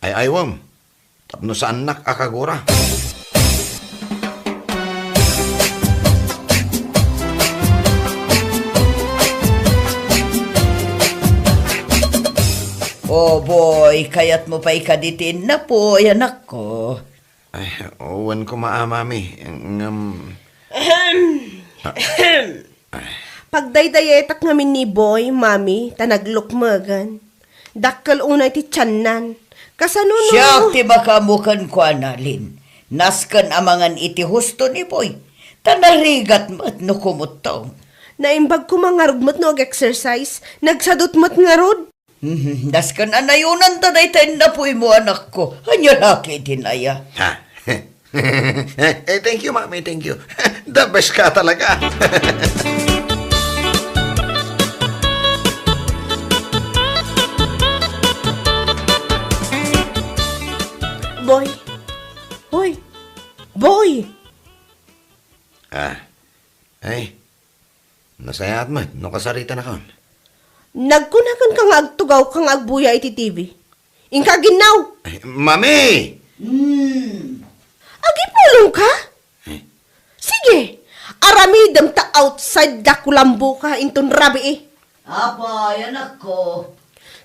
Ay, aywam. Tapno sa anak akagura. Oh boy, kayat mo pa ikaditin na po, anak ko. Ay, owan ko mami. Pagdaydayetak ngamin ni boy, mami, tanaglukmagan. Dakkal unay ti tiyanan. Kasanuno. Siya ti makamukan ko analin. Naskan amangan iti husto ni boy. Tanarigat mat no kumutaw. Naimbag ko mga rugmat no exercise, nagsadot mat nga rod. Naskan anayunan tanay tayo na po mo anak ko. Anya laki din aya. Thank you, mami, thank you. The best ka talaga. Boy. Hoy. Boy. Ay. Nasayat mo, no kasarita na kon. Nagkunakan kang agtugaw kang agbuya iti TV. Ingka ginaw. Ay, mami! Agipulong ka? Sige. Aramidam ta outside da kulambo ka inton rabi eh. Apa, anak ko.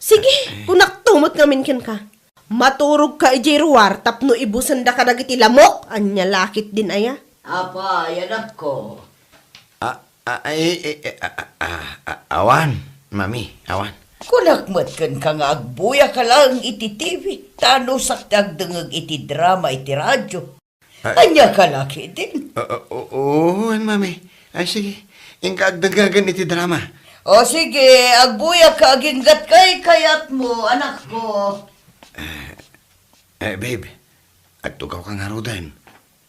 Sige, kung naktumot ngamin ken ka. Maturog ka ijay ruwar tapno ibusan da ka dagiti lamok. Anya lakit din aya. Apa, anak ko. Awan, mami, awan. Kunakmat kan nga agbuya ka lang iti TV. Tano saktag dengeg iti drama iti radyo. Anya ka laki din. Oo, mami. Ay, sige. Ingkaagdagagan iti drama. O sige, agbuya ka aginggat kay kayat mo, anak ko. Babe. Agtugaw ka nga rodan.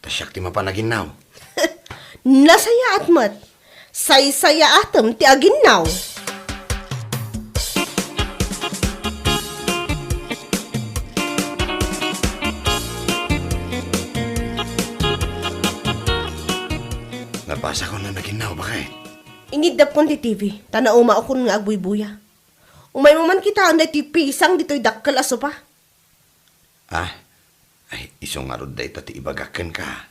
Tasyak ti mapanaginaw. Nasaya atmat. Say-saya atam ti aginaw. Nabasa ko na naginaw, bakit? Inidap kon ti TV. Tanauma ako nga agbuy-buya. Umay mo man kita ang ti pisang dito'y dakkal aso pa. Ay, isong arod day pati ibagakan ka.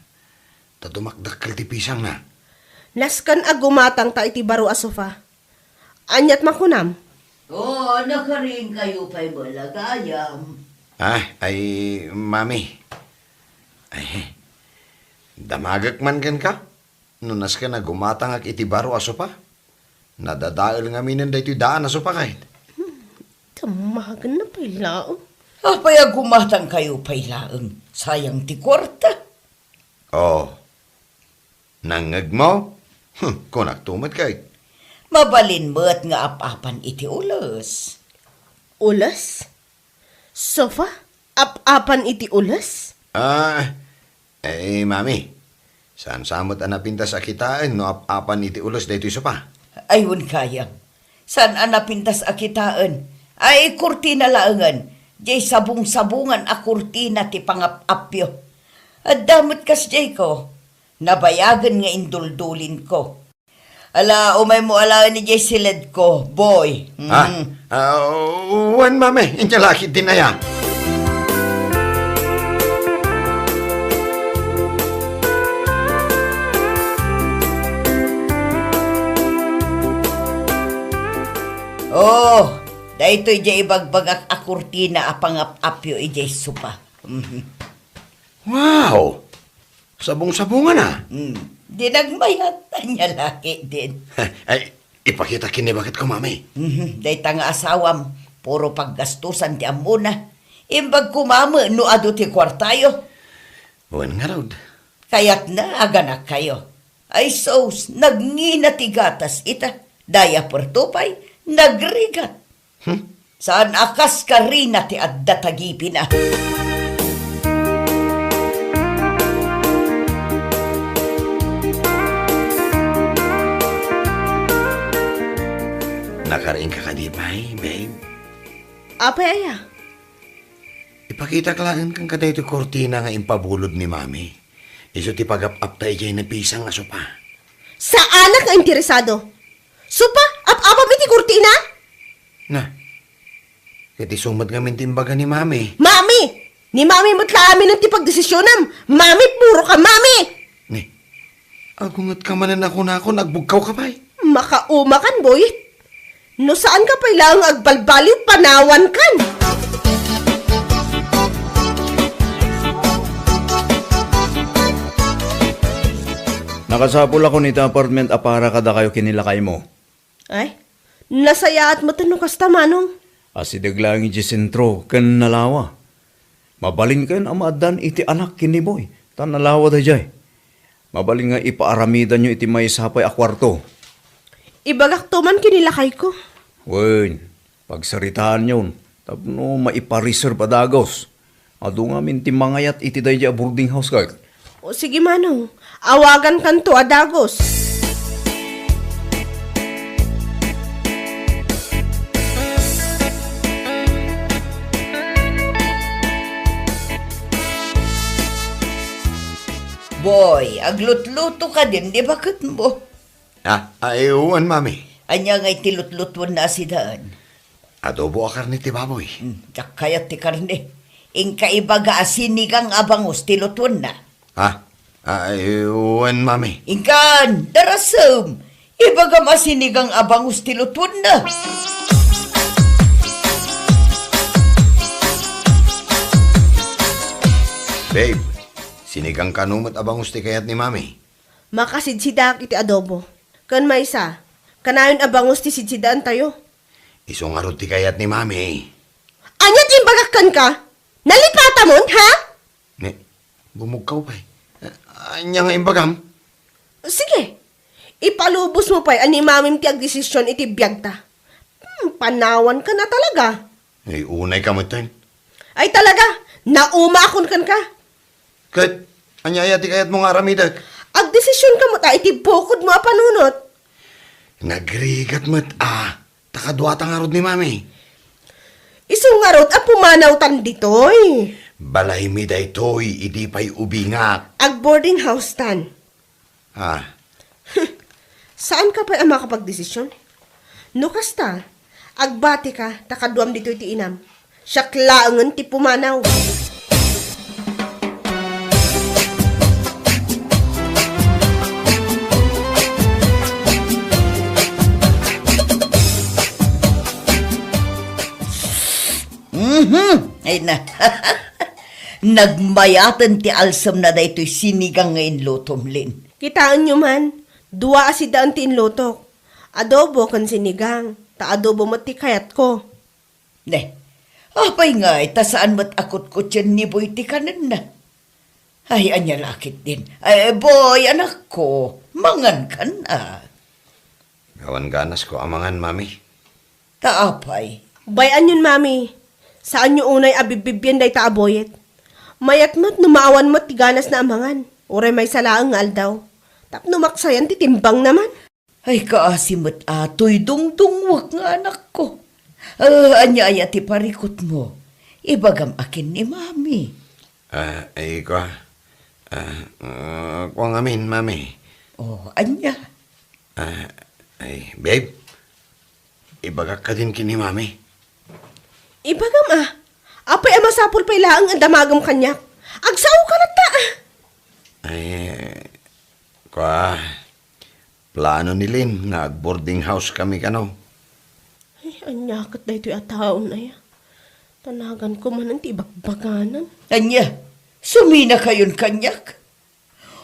Tadumakdakkal ti pisang na. Naskan agumatang ta iti baro aso pa. Anyat makunam. Oh, nakaring kayo pa'y balagayam. Ay, mami. Ay, damagak man kan ka? Nunas ka na gumatang ak iti baro aso pa? Nadadail nga minan da iti daan aso pa kahit. Tamagan na pala. Apay agumatang kayo pa'y laeng. Sayang ti kwarta. Oh, nangag mo? Kunak tumad kahit. Mabalin mo't nga apapan iti ulos. Ulas? Sofa? Apan iti ulas? Mami. Saan samot anapintas akitaan no apan iti ulos dito iso pa? Ayun kayang. San anapintas akitaan? Ay kurtina laengan. Jay sabung-sabungan a kurtina ti pangapapyo. At damot kas jay ko. Nabayagan nga induldulin ko. Ala, umay mo ala ni jay silid ko, boy. Wan mami, inja laki din na yan. Oh, dahito ijay ibagbagak a kurtina a pangapapyo ijay supa. Wow! Sabong-sabungan na. Di nagmayat, anya laki din. Ay, ipakita kini bakit ko, mami. Dahita nga asawam, puro paggastusan ti amuna. Imbag kumama, no ado ti kwartayo. Wan nga raw. Kaya't na aganak kayo. Ay sos, nagngina ti gatas ita. Daya pertupay, nagrigat. Saan akas ka rin na ti adda tagipi na. Nakaraing ka kadipay, babe. Apay aya? Ipakita ka lang kang kada ito kortina nga impabulod ni mami. Iso ti pag-up-up tayo dyan na pisang aso pa. Sa anak nga interesado. Supa, apapam iti kurtina? Na, kati sumad nga mintimbaga ni mami. Mami! Ni mami matla amin ang tipagdesisyonam. Mami, puro ka mami! Ni, agungat ka manan ako na ako, nagbugkaw ka pa'y. Makauma kan, boy. No saan ka pa ilang agbalbaliw panawan kan? Nakasapol ako nito apartment apara kada kayo kinilakay mo. Ay, nasaya at matano kasta manong. Asidag lang iti sentro ken nalawa. Mabalin ken amadan iti anak kiniboy. Tan nalawa da jay. Mabalin nga ipaaramidan nyo iti may sapay a kwarto. Ibagak to man kinilakay ko. Wen, pagsaritaan yun. Tapno maipareserve pa dagos. Ado nga minti mangayat iti dayja boarding house kag. O sige manong, awagan kan to adagos. Boy, aglut-luto ka din, di bakit mo? Ayuan, mami. Anya nga'y tilut-lutuan na asidaan. Adobo akar ni ti baboy. Kayat ti karne. Ingka ibaga asinigang abangus tilutuan na. Ayuan, mami. Ingkan, darasam. Ibaga masinigang abangus tilutuan na. Babe, sinigang kanumot abang usti kayat ni mami. Makasidsidak iti adobo. Kan maysa, kanayon abangos ti sidsidaan tayo. Isong arot ti kayat ni mami. Anyat imbagakan ka? Nalipata mo, ha? Ne, bumugkaw pa Anya nga imbagam? Sige, ipalubos mo pa ani mamim ti agdesisyon iti biyag ta. Panawan ka na talaga. Ay, unay ka mo ito. Ay talaga, naumakon kan ka. Kat, anya ti kayat mo nga ramidag. Agdesisyon ka mo ta, iti bukod mo apanunot. Nagrigat mo't takadwata nga rod ni mami. Isungarot a pumanaw tan ditoy. Balay mi da ito'y idi pa'y ubingak. Ag boarding house tan. Saan ka pa ang makapagdesisyon? No kasta, agbati ka, takaduam dito'y ti inam. Siyaklaangan ti pumanaw. Ay na. Nagmayatan ti alsam na daytoy sinigang ngayon lutomlin. Kitaan nyo man, dua asidaan ti inlotok. Adobo kan sinigang, ta adobo mo ti kayat ko. Ne, apay nga, saan mo't akot ko tiyan ni Boy ti kanan na. Ay, anya lakit din. Ay, Boy, anak ko, mangan ka na. Gawan ganas ko amangan, mami. Taapay. Bayan yun, mami. Saan nyo unay abibibyan day ta aboyet? Mayat mo't numaawan mo't tiganas na amangan. Uray may salaang nga aldaw. Tapno maksayan ti timbang naman. Ay, kaasimot atoy dungdungwak nga anak ko. Anya ay ati parikot mo. Ibagam akin ni mami. Ay, ko ngamin, mami. Oh, anya. Ay, babe. Ibagak ka din kini mami. Ibagam apay amasapul pa'y laang ang damagam kanyak. Agsaw ka na ta. Ay, plano ni Lynn nga boarding house kami kano. Ay, anyakat na ito'y ataon na ya. Tanagan ko man ang tibagbaganan. Anya, sumina kayon kanyak.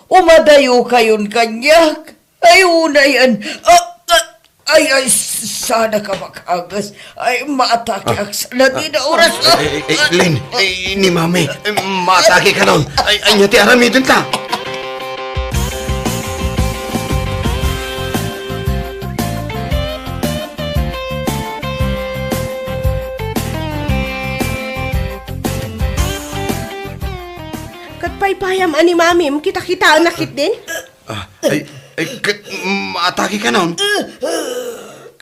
Umadayo kayon kanyak. Ay, una yan. Ay, sana ka makagas. Ay, maatake aksala di na oras. Lynn, ni mami, maatake ka nun. Ay, anya ti aramidin ta. Katpaypayam ani mamim, kita-kita ang nakit din. Maatake ka nun.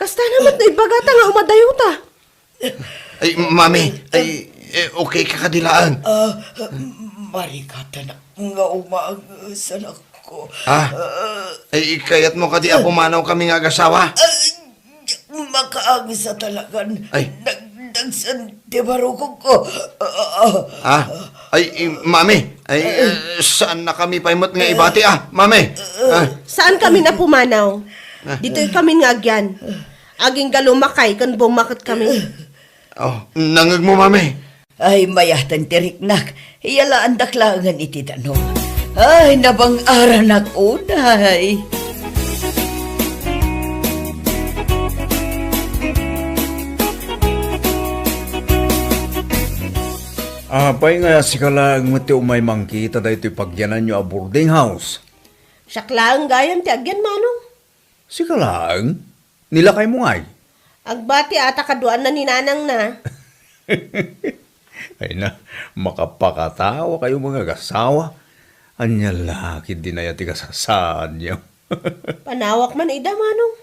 Kasta naman na ibagata nga umadayo ta. Ay, mami, okay ka kadilaan. Marikata na nga umaasan ako. Ay, kayat mo kadi apumanaw kami nga agasawa. Makaagis sa talagan. Ay. Nagsan di barukog ko. Ay, mami, saan na kami paimot nga ibati mami? Saan kami na pumanaw? Dito'y kami nga agyan. Aging galumakay kan bumakot kami. Nangag mo, mami. Ay, mayatan tiriknak. Iyala ang daklangan iti tanong. Ay, nabang-aran ako, unay. Apay nga si kalang mati umay mangkita da ito'y pagyanan nyo a boarding house. Siya gayam ti agyan manong. Si kalang? Nilakay mo ngay. Agbati ata kaduan na ninanang na. Ay na, makapakatawa kayo mga kasawa. Anya laki din na yati kasasaan niyo. Panawak man ida manong.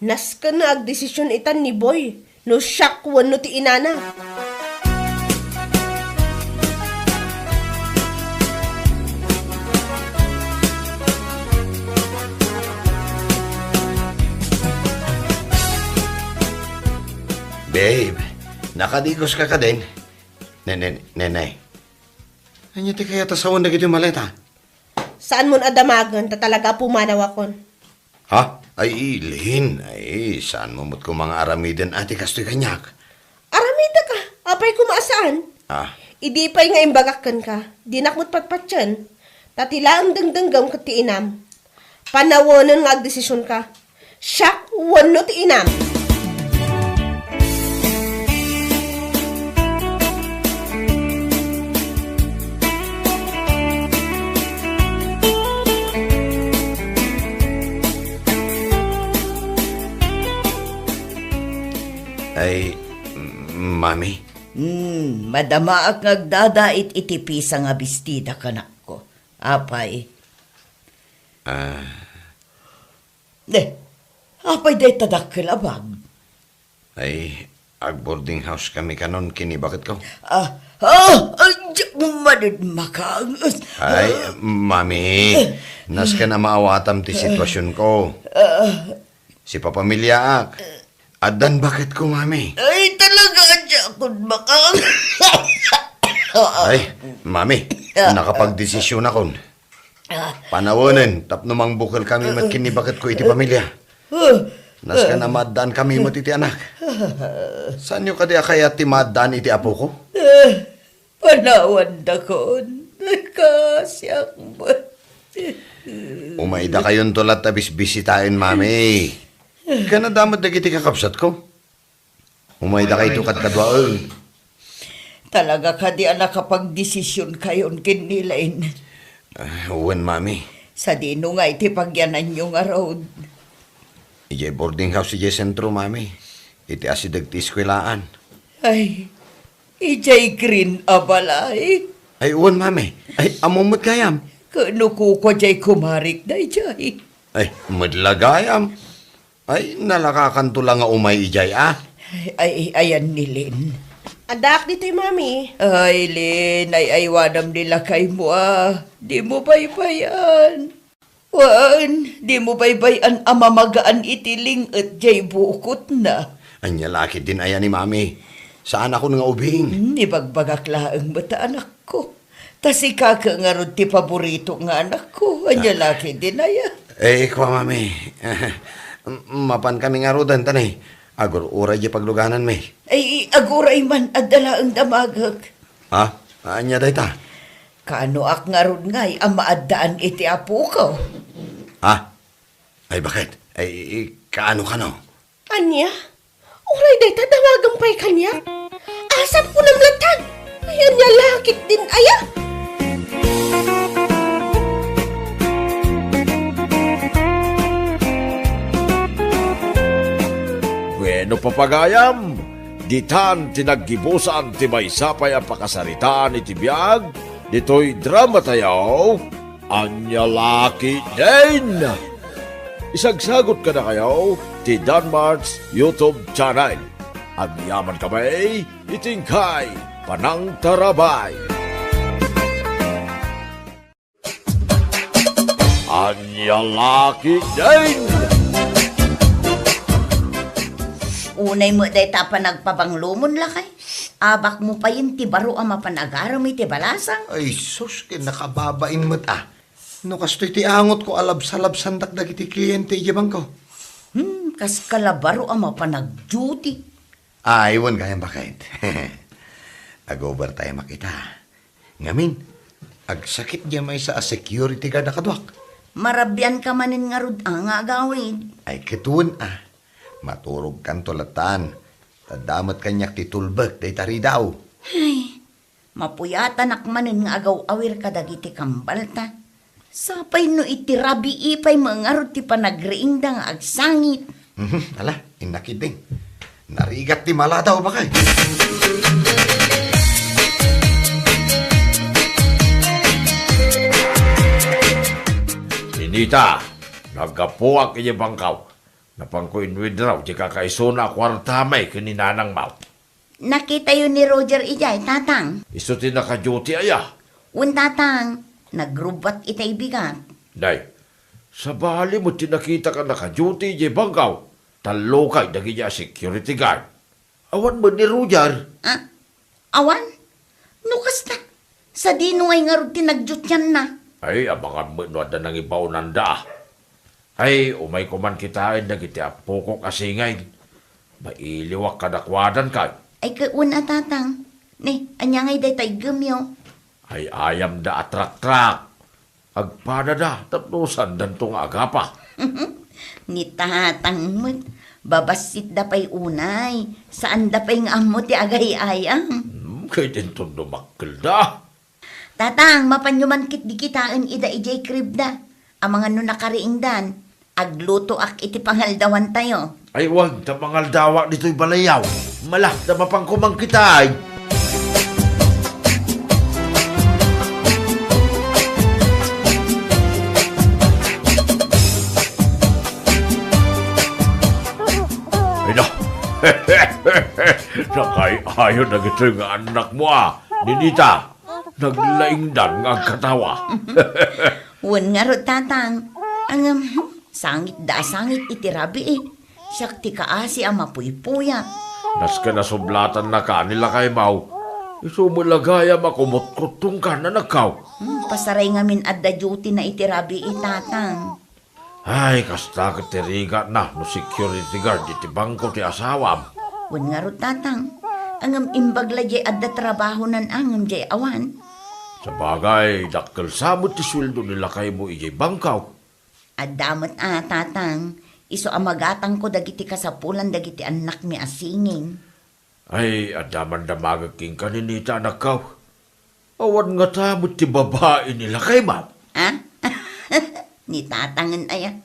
Naskan na agdesisyon itan ni Boy. No shock wano ti inana. Babe, nakadikos ka din. Nenay. Anya ti kaya tasawan na gito yung maleta? Saan mon adamagan ta talaga pumanaw akon? Ay, Lynn. Ay, saan mo mo't ko mga aramidan ati kastoy kanyak? Aramida ka, apay kumaasaan? Idi pa'y nga imbagakan ka, di nakmut patpatyan. Tatila ang dangdanggam ka ti inam. Panawonan nga agdesisyon ka. Siyak, wano ti inam. Madama ak ngagdadait iti pisa nga bestida kanak ko. Apay. Apay day tadakkel abag. Ay, ag-boarding house kami kanon, kini bakit ko? Manid makaangas. Ay, mami, nas ka na maawatam ti sitwasyon ko. Si papamilya ak. Adan bakit ko, mami? Ay, talaga dyan akong makaangas. Ay, mami, nakapag-desisyon akon. Panawanan, tapno mang bukal kami matkini bakit ko iti pamilya. Nas ka na maddaan kami mo iti anak. Saan nyo kaya kaya ti maddaan iti apo ko? Panawan da kon. Kasyak mo. Umaida kayon tulat abis bisitahin, mami. Kanadamad na kiti kakapsat ko. Umaida kayo tukat kadwaon. Talaga ka di nakapag-desisyon kayon kinilain. Uwan, mami. Sa dino nga iti pagyanan nyo nga road. Ije boarding house ije sentro, mami. Iti asidag ti eskwelaan. Ay, ijay green abalay. Ay, uwan, mami. Ay, amumot kayam. Kano ko jay kumarik na ijay. Ay, madlagayam. Ay, nalakakanto lang nga umay ijay, ah. Ay, ayan ni Lin. Adak dito mami. Ay, Lin, ay aywanam nila kay mo Di mo baybayan. Wan, di mo baybayan amamagaan itiling at jay bukot na. Anya laki din ayan ni mami. Saan ako nga ubing? Nibagbagakla ang mata anak ko. Tasi kaka nga ron ti paborito nga anak ko. Anya laki din aya. Kwa mami. Mapan kami nga rodan tanay. Agor ura di pagluganan mi. Ay, aguray man adala ang damagag. Ha? Anya day ta? Kano ak nga ron ngay ang maadaan iti apo ko. Ha? Ay bakit? Ay kaano ka no? Anya? Uray day tadawagang pa'y kanya. Asap ko ng latag. Ayan niya lakit din aya. Bueno papagayam, ditan tinaggibusan ti maysapay a pakasaritaan iti biyag, dito'y drama tayaw, anya laki din. Isagsagot ka na kayo ti Danmarks YouTube channel. Agyaman kamay, itingkay, panang tarabay. Anya laki din. Unay mo day tapa nagpabanglumon lakay. Abak mo pa yun ti baro ang mapanagaram iti balasang. Ay sus, nakababain mo't ah. No kastoy ti angot ko alab-salab sandak dagiti kliyente ijabang ko. Kas kalabaro ang mapanag-duty. Iwan kayang bakit. Agover tayo makita. Ngamin, agsakit niya may sa security guard na kadwak. Marabyan ka manin nga rod ang agawin. Ay kituon ah. Maturog kan tulatan. Tadamat kanyak ti tulbek day tari daw. Ay, mapuyatan akmanin nga agaw awir kadagiti kambalta. Sapay no iti rabi ipay mga rod ti panagriing da nga agsangit. Ala, inakiding. Narigat ti mala daw ba kay? Sinita, nagkapuak iya bangkaw. Napangkuinwid raw, di kakaisuna kwartamay kininanang mau. Nakita yun ni Roger ijay, tatang. Iso ti naka-duty aya. Un tatang, nagrubat itay bigat. Day, sa bali mo tinakita ka naka-duty iya bangkaw. Talo kay dagi niya security guard. Awan mo ni Roger. Ah, awan? Nukas na. Sa dino ay nga rod tinagdyot yan na. Ay, abangan mo no ada nang ibaw nanda. Ay, umay kuman kitain na kiti apo ko kasingay. Mailiwak kadakwadan kay. Ay kauna tatang. Ne, anya ngay day tay gemyo. Ay ayam da atrak-trak. Agpada da, tapnusan dan tong agapa. Ni tatang mo, babasit da pay unay. Saan da pay nga mo ti agay ayang. Kay din tong dumakkel da. Tatang, mapanyuman kit di kitaan ida ijay krib da. Ang mga no nakariing dan, agluto ak iti pangaldawan tayo. Ay wag, ta mangaldawa dito'y balayaw. Malak, ta mapangkumang kita ay. Nakay-ayo na gito nga anak mo Ninita, naglaingdan nga katawa. Wan nga ro, tatang. Ang sangit da sangit itirabi eh. Siyak ti kaasi ang mapuypuya. Nas ka nasublatan na kanila kay Mau. Isumulagaya makumot-kutong ka na nakaw. Pasaray ngamin adda duty na itirabi tatang. Ay, kasta katiriga na no security guard iti bangko ti asawam. Wan nga ro, tatang. Ang imbagla jay adda trabaho nan angam jay awan. Sa bagay, dakkel samot ti sweldo nila kay mo ijay bangkaw. Adamot tatang. Iso amagatang ko dagiti kasapulan dagiti anak mi asingin. Ay, adaman damagaking kaninita nakaw. Awan nga tamot ti babae nila kay ma'am. Ha? Ni tatangan aya.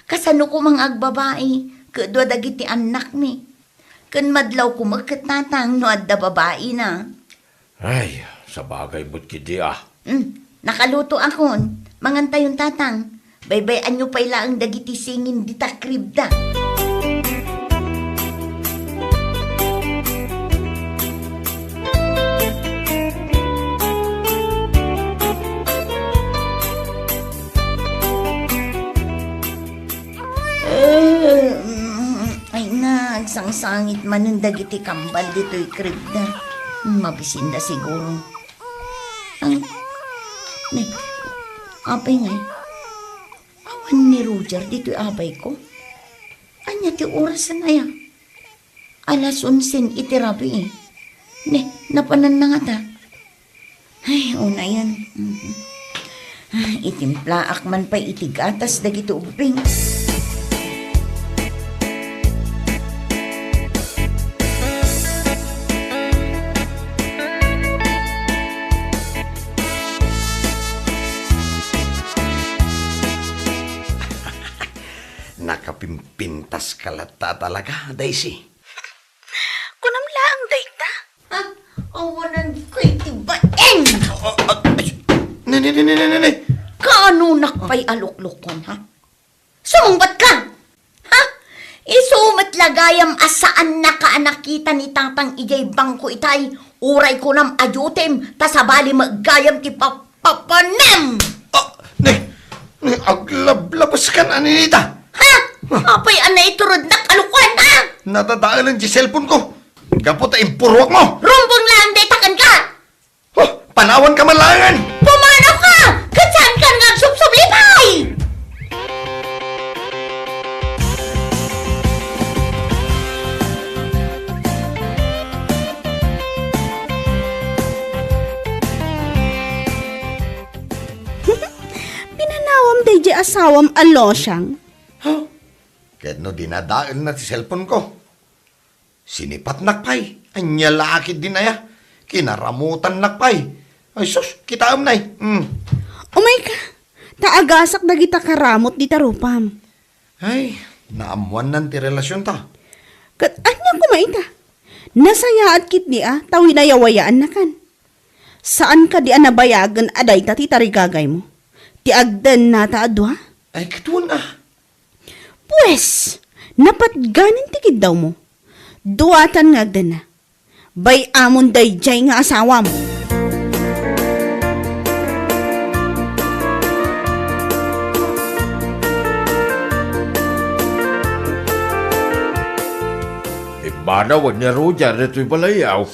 Kasano ko mang agbabae, kadwa dagiti anak mi. Kan madlaw ko magkatatang no adda babae na. Ay, sa bagay mo't kidi Nakaluto akon. Mangantayon tatang. Baybayan nyo pa'y ang dagiti singin di takribda. Ay nagsangsangit man ng dagiti kambal dito'y kribda. Mabisinda siguro. Ang... apay nga awan ni Roger dito'y abay ko. Anya ti orasan aya. Alas 11 itirabi eh. Napanan na nga ta. Ay, una yan. Itimpla akman pa itigatas dagiti ubing. Nakapimpintas kalata talaga, Daisy. Kunam lang, dayta. Ha? Awanan ko'y tibaeng! Nene. Kaanunak pa'y aluklukon, ha? Sumumbat ka! Ha? Isumat lagayam asaan na kaanakita ni tatang ijay bangko itay. Uray ko nam ajutem, tasabali maggayam ti papanem! Aglablabas ka na, Ninita. Ha? Apay anay turod na kalukuan, ha? Natadaalan si cellphone ko. Kapot ay impurwak mo. Rumbong lang daytakan ka! Oh, panawan ka malangan. Pumanaw ka! Katsan ka nga subsublipay! Pinanawam day di asawam alosyang. Kahit no dinadaan na si cellphone ko. Sinipat nakpay. Anya lakit din aya. Kinaramutan nakpay. Ay sus, kitaam nay. Umay ka, taagasak na kita karamot di tarupam. Ay, naamuan nan ti relasyon ta. Kat anya kumaita. Nasaya at kit di tawi na yawayaan na kan. Saan ka di anabayagan aday ta ti tarigagay mo? Ti agdan na ta adwa? Ay, katuan Pues, napat ganin tikid daw mo. Duwatan nga agdan na. Bay amon day jay nga asawa mo. Manawan niya Roger, ito'y balayaw.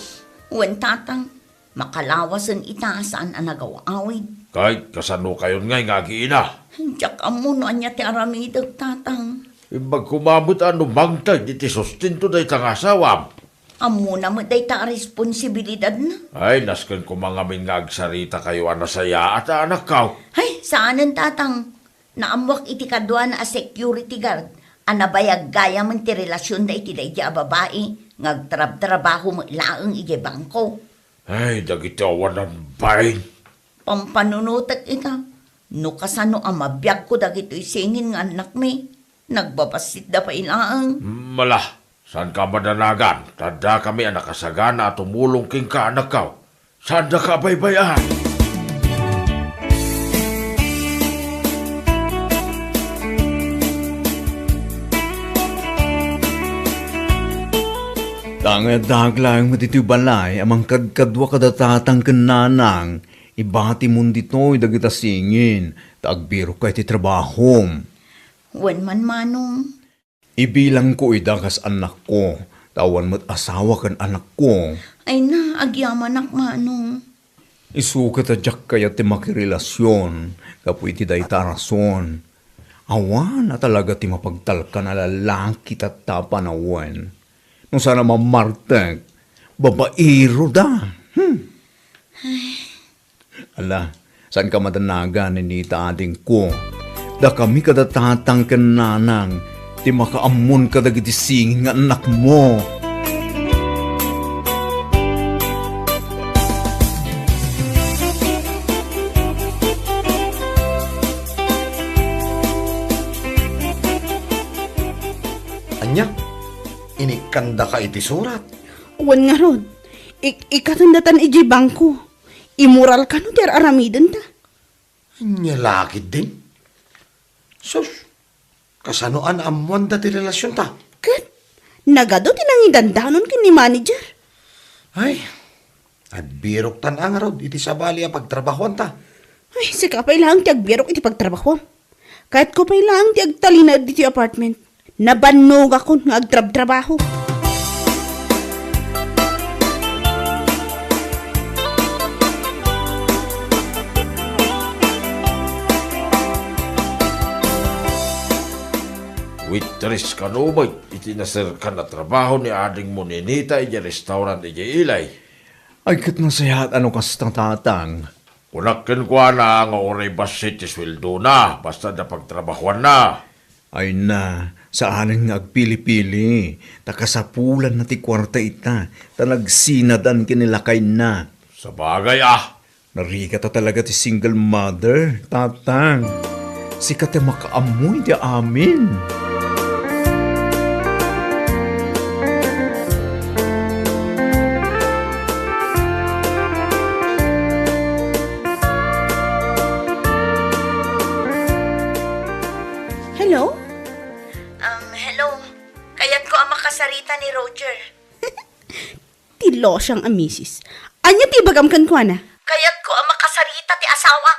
Wan tatang, makalawasan itaasan ang nagawawid. Kahit kasano kayon ngay nga giina. Diyak amuno anya ti aramidag tatang. Ibag kumamot mangtay, di ti sustinto day tang asawam. Amuna mo day ta responsibilidad na. Ay, nasken ko mga mingagsarita kayo anasaya at anak kaw. Ay, saanan tatang? Naamwak iti kadwa na a security guard. Anabayag gaya man ti relasyon da iti day babae. Ngagtrab-trabaho mo laang iti bangko. Ay, dagiti awanan bain. Pampanunutak ika. No kasano ang mabiyag ko dagito'y singin nga anak mi. Nagbabasit da pa ilaang. Mala, saan ka madanagan? Tada kami anak kasagana at tumulong king ka anak kaw. Saan da ka baybayan? Tangadag lang matiti balay, amang kadkadwa kadatatang kananang, ibati mo dito'y dagita singin, tagbiro kay ti trabahom. Wan man manong. Ibilang ko idakas anak ko, tawan mo't asawa kan anak ko. Ay na, agyaman ak manong. Isukat adyak kaya ti makirelasyon, kapoy ti day tarason. Awan na talaga ti mapagtalka na lalaki tatapanawan. Nung sana mamartag, babairo da. Ala, saan ka madanaga ni Nita ading ko? Da kami kadatatang kananang, ti makaamon ka dagiti singing nga anak mo. Anya, inikanda ka iti surat. Wan nga rod, ikatandatan iji bangko. Immoral ka no, der aramiden ta. Anya lakid din. Sus, kasanoan amuan dati relasyon ta. Kat, nagado tinangidandanon kin ni manager. Ay, at birok tan ang rod, iti sabali a pagtrabahoan ta. Ay, sika pa ilang ti agbirok iti pagtrabaho. Kahit ko pa ilang ti agtalina diti apartment. Nabannog ako nga agtrab-trabaho. Waitress ka no ba? Itinasir ka na trabaho ni ading mo ni Nita iti restaurant iti ilay. Ay kat nasayahat ano kas tatang. Kunakin ko na nga oray basit ti sweldo na, basta na pagtrabahuan na. Ay na, saanan nga agpili-pili. Takasapulan na ti kwarta ita. Talagsinadan kinilakay na. Sa bagay ah. Narika ta talaga ti single mother, tatang. Sikat ti makaamoy ti amin. Hello? Hello. Kayat ko ang makasarita ni Roger. Tilo siyang amisis. Anya ti bagam kan kwa na? Kayat ko ang makasarita ti asawa.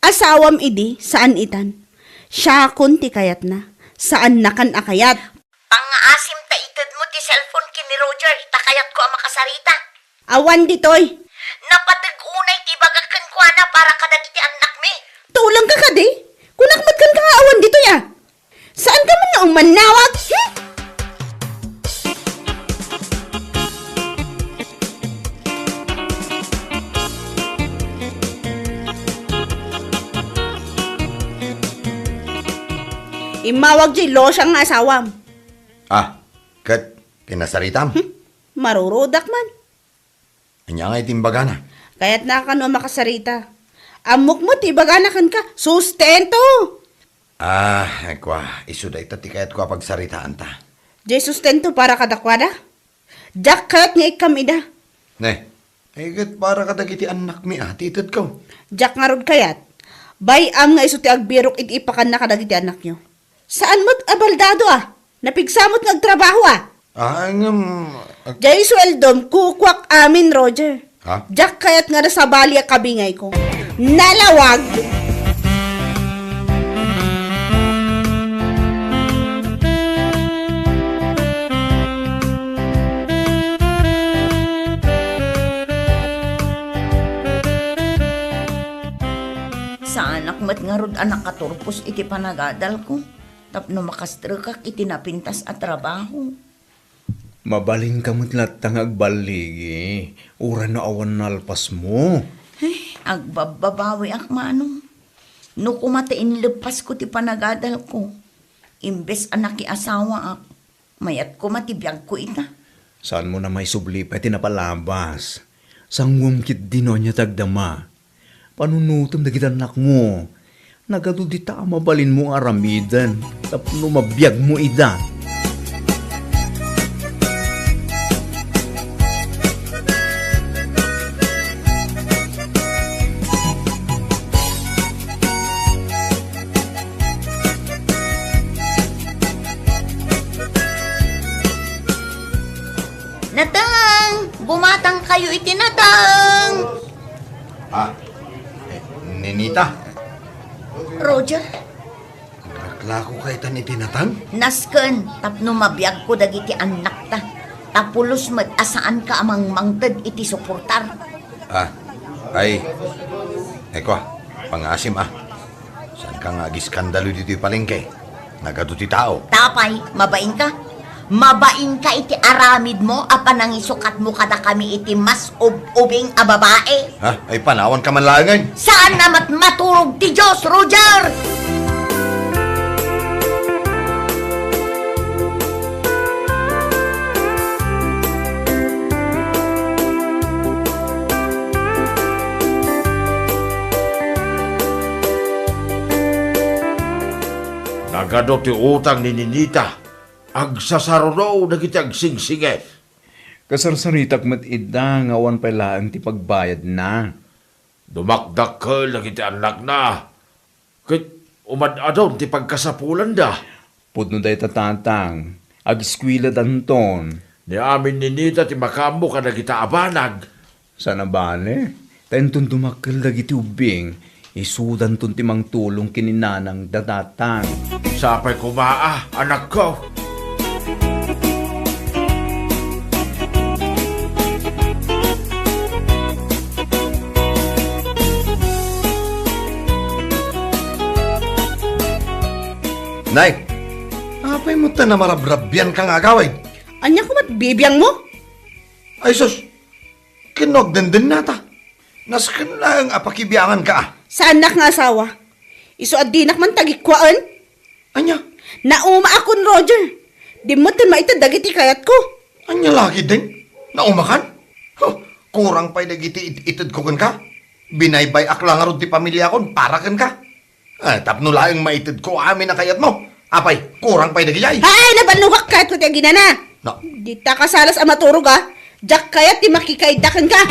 Asawam idi, saan itan? Siya kun ti kayat na. Saan na kan akayat? Pangaasim ta itad mo ti cellphone kin ni Roger, takayat ko ang makasarita. Awan ditoy. Napatag-unay ti bagakan ko na para kadagiti anak mi. Tulang ka kadi? Kunakmat kan ka nga awan ditoy ah. Saan ka man naong manawag? Imawag jay lo siyang nga asawam. Ah, kat, kinasaritam. Marurudak man. Anya nga itimbaga na. Kaya't na ka no makasarita. Amok mo ti baganakan ka. Sustento! Ah, kwa, isuda ita ti kayat ko pagsaritaan ta. Jay sustento para kadakwada. Jack kayat nga ikam ida. Ne, ay kat para kadagiti anak mi ah, titid ko. Jack nga rod kayat. Bayam nga iso ti agbirok iti ipakan na kadagiti anak nyo. Saan mo't abaldado ah? Napigsamot nga agtrabaho ah. Ah, Jay sweldom, kukwak amin Roger. Ha? Jack kayat nga sa bali a kabingay ko. Nalawag! Sa anak mat nga rod anak katurpos iti panagadal ko. Tapno makastrukak iti napintas at trabaho. Mabaling ka mo't latang agbaligi. Ura na awan nalpas mo. Agbababawi ak manong. No kumatain lepas ko ti panagadal ko. Imbes anak ki asawa ak. Mayat ko matibiyag ko ita. Saan mo na may subli pa tinapalabas? Sangwam kit dino niya tagdama. Panunutom na anak mo. Nagadudita mabalin mo aramidan. Tapno mabiyag mo ida. Tatang! Ninita, Roger, naglako kay tan itinatang? nasken, tapno mabiyag ko dagiti anak ta. Tapulos met asaan ka amang mangted iti suportar. Ay, eko, pangasim Saan ka nga giskandalo dito palengke? Nagaduti tao. Tapay, mabain ka? Mabain ka iti aramid mo, apa nang isukat mo kada kami iti mas ubing a babae. Ay panawan ka man langan. Saan namat maturog ti Diyos, Roger? Nagado ti utang ni Ninita. Agsasaro daw dagiti agsingsingit. Kasarsaritak mat ida nga awan pailaan ti pagbayad na. Dumakdakkel dagiti anak na. Ket umad-adon ti pagkasapulan da. Pudno day tatatang, agiskwila danton. Ni amin ni Ninita ti makambo ka dagita abanag. Sana bale, tayong dumakkel dagiti ubing, isudan ton timang tulong kininanang datatang. Sapay kumaa, anak ko. Nay, apay mo ta na marabrabyan kang agaway. Anya ko mat bibiyang mo? Ay sus, kinogdenden nata. Nasken lang apakibiyangan ka. Sa anak nga asawa. Iso adinak man tagikwaan. Anya, Nauma akon, Roger. Di mo tin maitad dagiti kayat ko. anya lagi din. Naumakan? Kurang pa'y nagiti itid ko ka. Binaybay akla nga ron ti pamilya kon, para kan ka. Tapno laeng maitid ko amin na kayat mo. Apay, kurang pa'y nagiyay. Hay, nabanugak kahit ko tiya ginana. No. Di ta kasalas ang maturog Jack kayat di makikaidakan ka.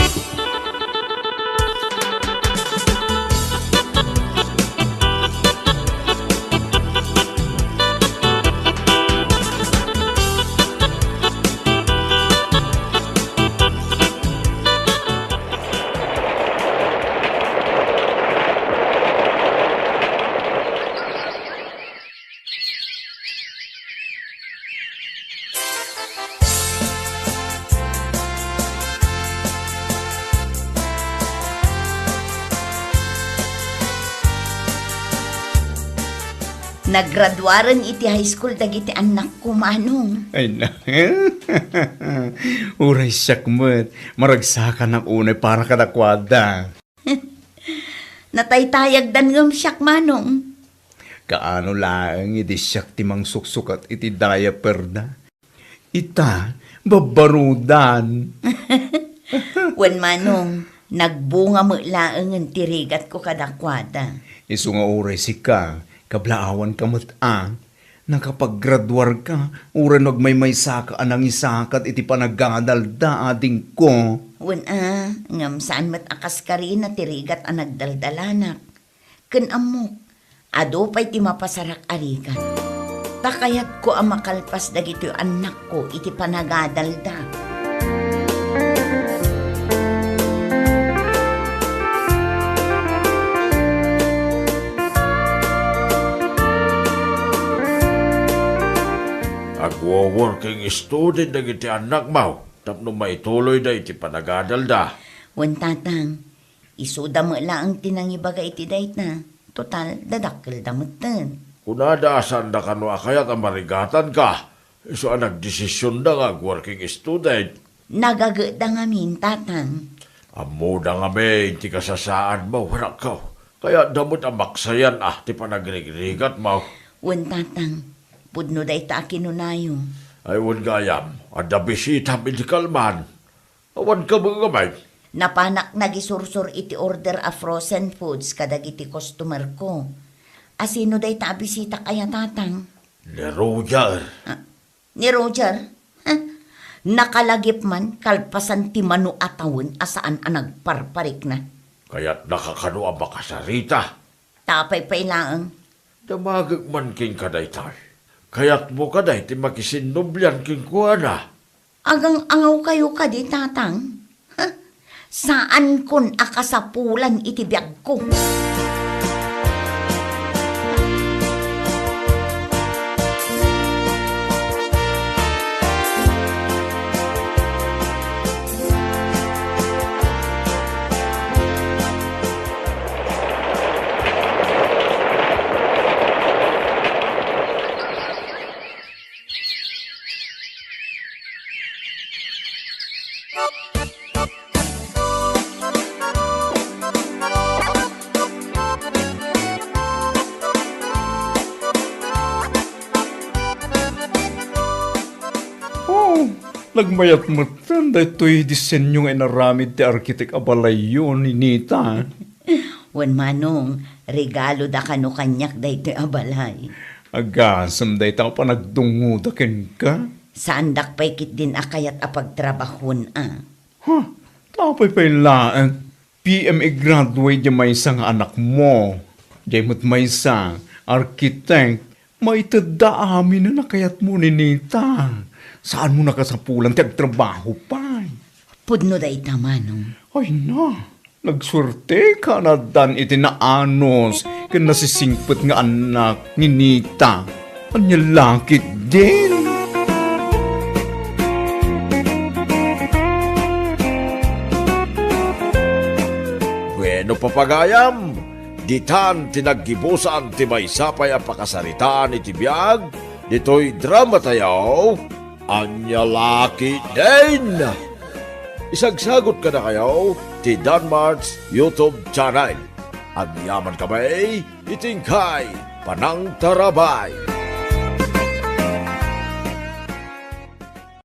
Naggraduaran iti high school dagiti anak ko, manong. Ay na. Uray siyak mo't. Maragsakan ng unay para kadakwada. Nataytayag dan ngam siyak, manong. Kaano lang iti siyak timang suksukat iti diaper na. Ita, babarudan. Wen manong, nagbunga mo laang ang tirigat ko kadakwada. Isu nga uray si ka, kablaawan ka mo't nakapaggraduar ka, uray nagmaymay saka anang isakat iti panagadalda ading ko. Wen ngam saan mat akas ka rin na tirigat ang nagdaldalanak. Ken amok, ado pa'y ti mapasarak arikan. Takayat ko ang makalpas dagito yung anak ko iti panagadalda. Agwo-working student dagiti anak mo. Tapno maituloy da iti panagadal da. Wen tatang, isuda mo lang tinangibaga iti dayt na. Total, dadakkel damutan. Kunadaasan da kano akayat ang marigatan ka. Iso ang nagdesisyon da nga working student. Nagagada ngamin, tatang. Amo da nga may ti kasasaan mo, wanak ka. Kaya damot ang maksayan ti panagrigat mo. Wen tatang, pudno day ta kinunayo. Ay wan gayam, ada bisita medikal man. Awan ka mga gamay. Napanak nagisursur iti order a frozen foods kadagiti customer ko. Asino day ta bisita kaya tatang? Ni Roger. Ni Roger? Nakalagip man kalpasan ti manu atawon asaan ang nagparparik na. Kaya't nakakano ang makasarita. Tapay-pay laang. Damagag man king kaday tay. Kaya't mo kaday ti makisinubyan king kuana. Agang angaw kayo ka di tatang. Saan kun akasapulan iti biyag ko? Oh, nagmayat mo tan daytoy disenyo nga inaramid ti arkitek abalayo ni Nita. Wan manong, regalo da kano kanyak daytoy abalay. Agasam day tao pa nagdungudakin ka. Saan dakpay kit din akayat apagtrabahon Ha, tapay pa yung laang. PMA graduate yung may isang anak mo. Diyan mo't may isang architect. May tada amin na nakayat mo ni Nita. Saan mo nakasapulan ti agtrabaho pa? Pudno day manong. Ay na, nagsurte ka na dan iti naanos ka nasisingpot nga anak ni Nita. Anya lakit din. Bueno papagayam, ditan tinaggibusan ti may sapay ang pakasaritaan iti biyag, dito'y drama tayaw, anya laki din. Isagsagot ka na kayo ti Danmar's YouTube channel. Ang yaman kamay, itingkay, panang tarabay.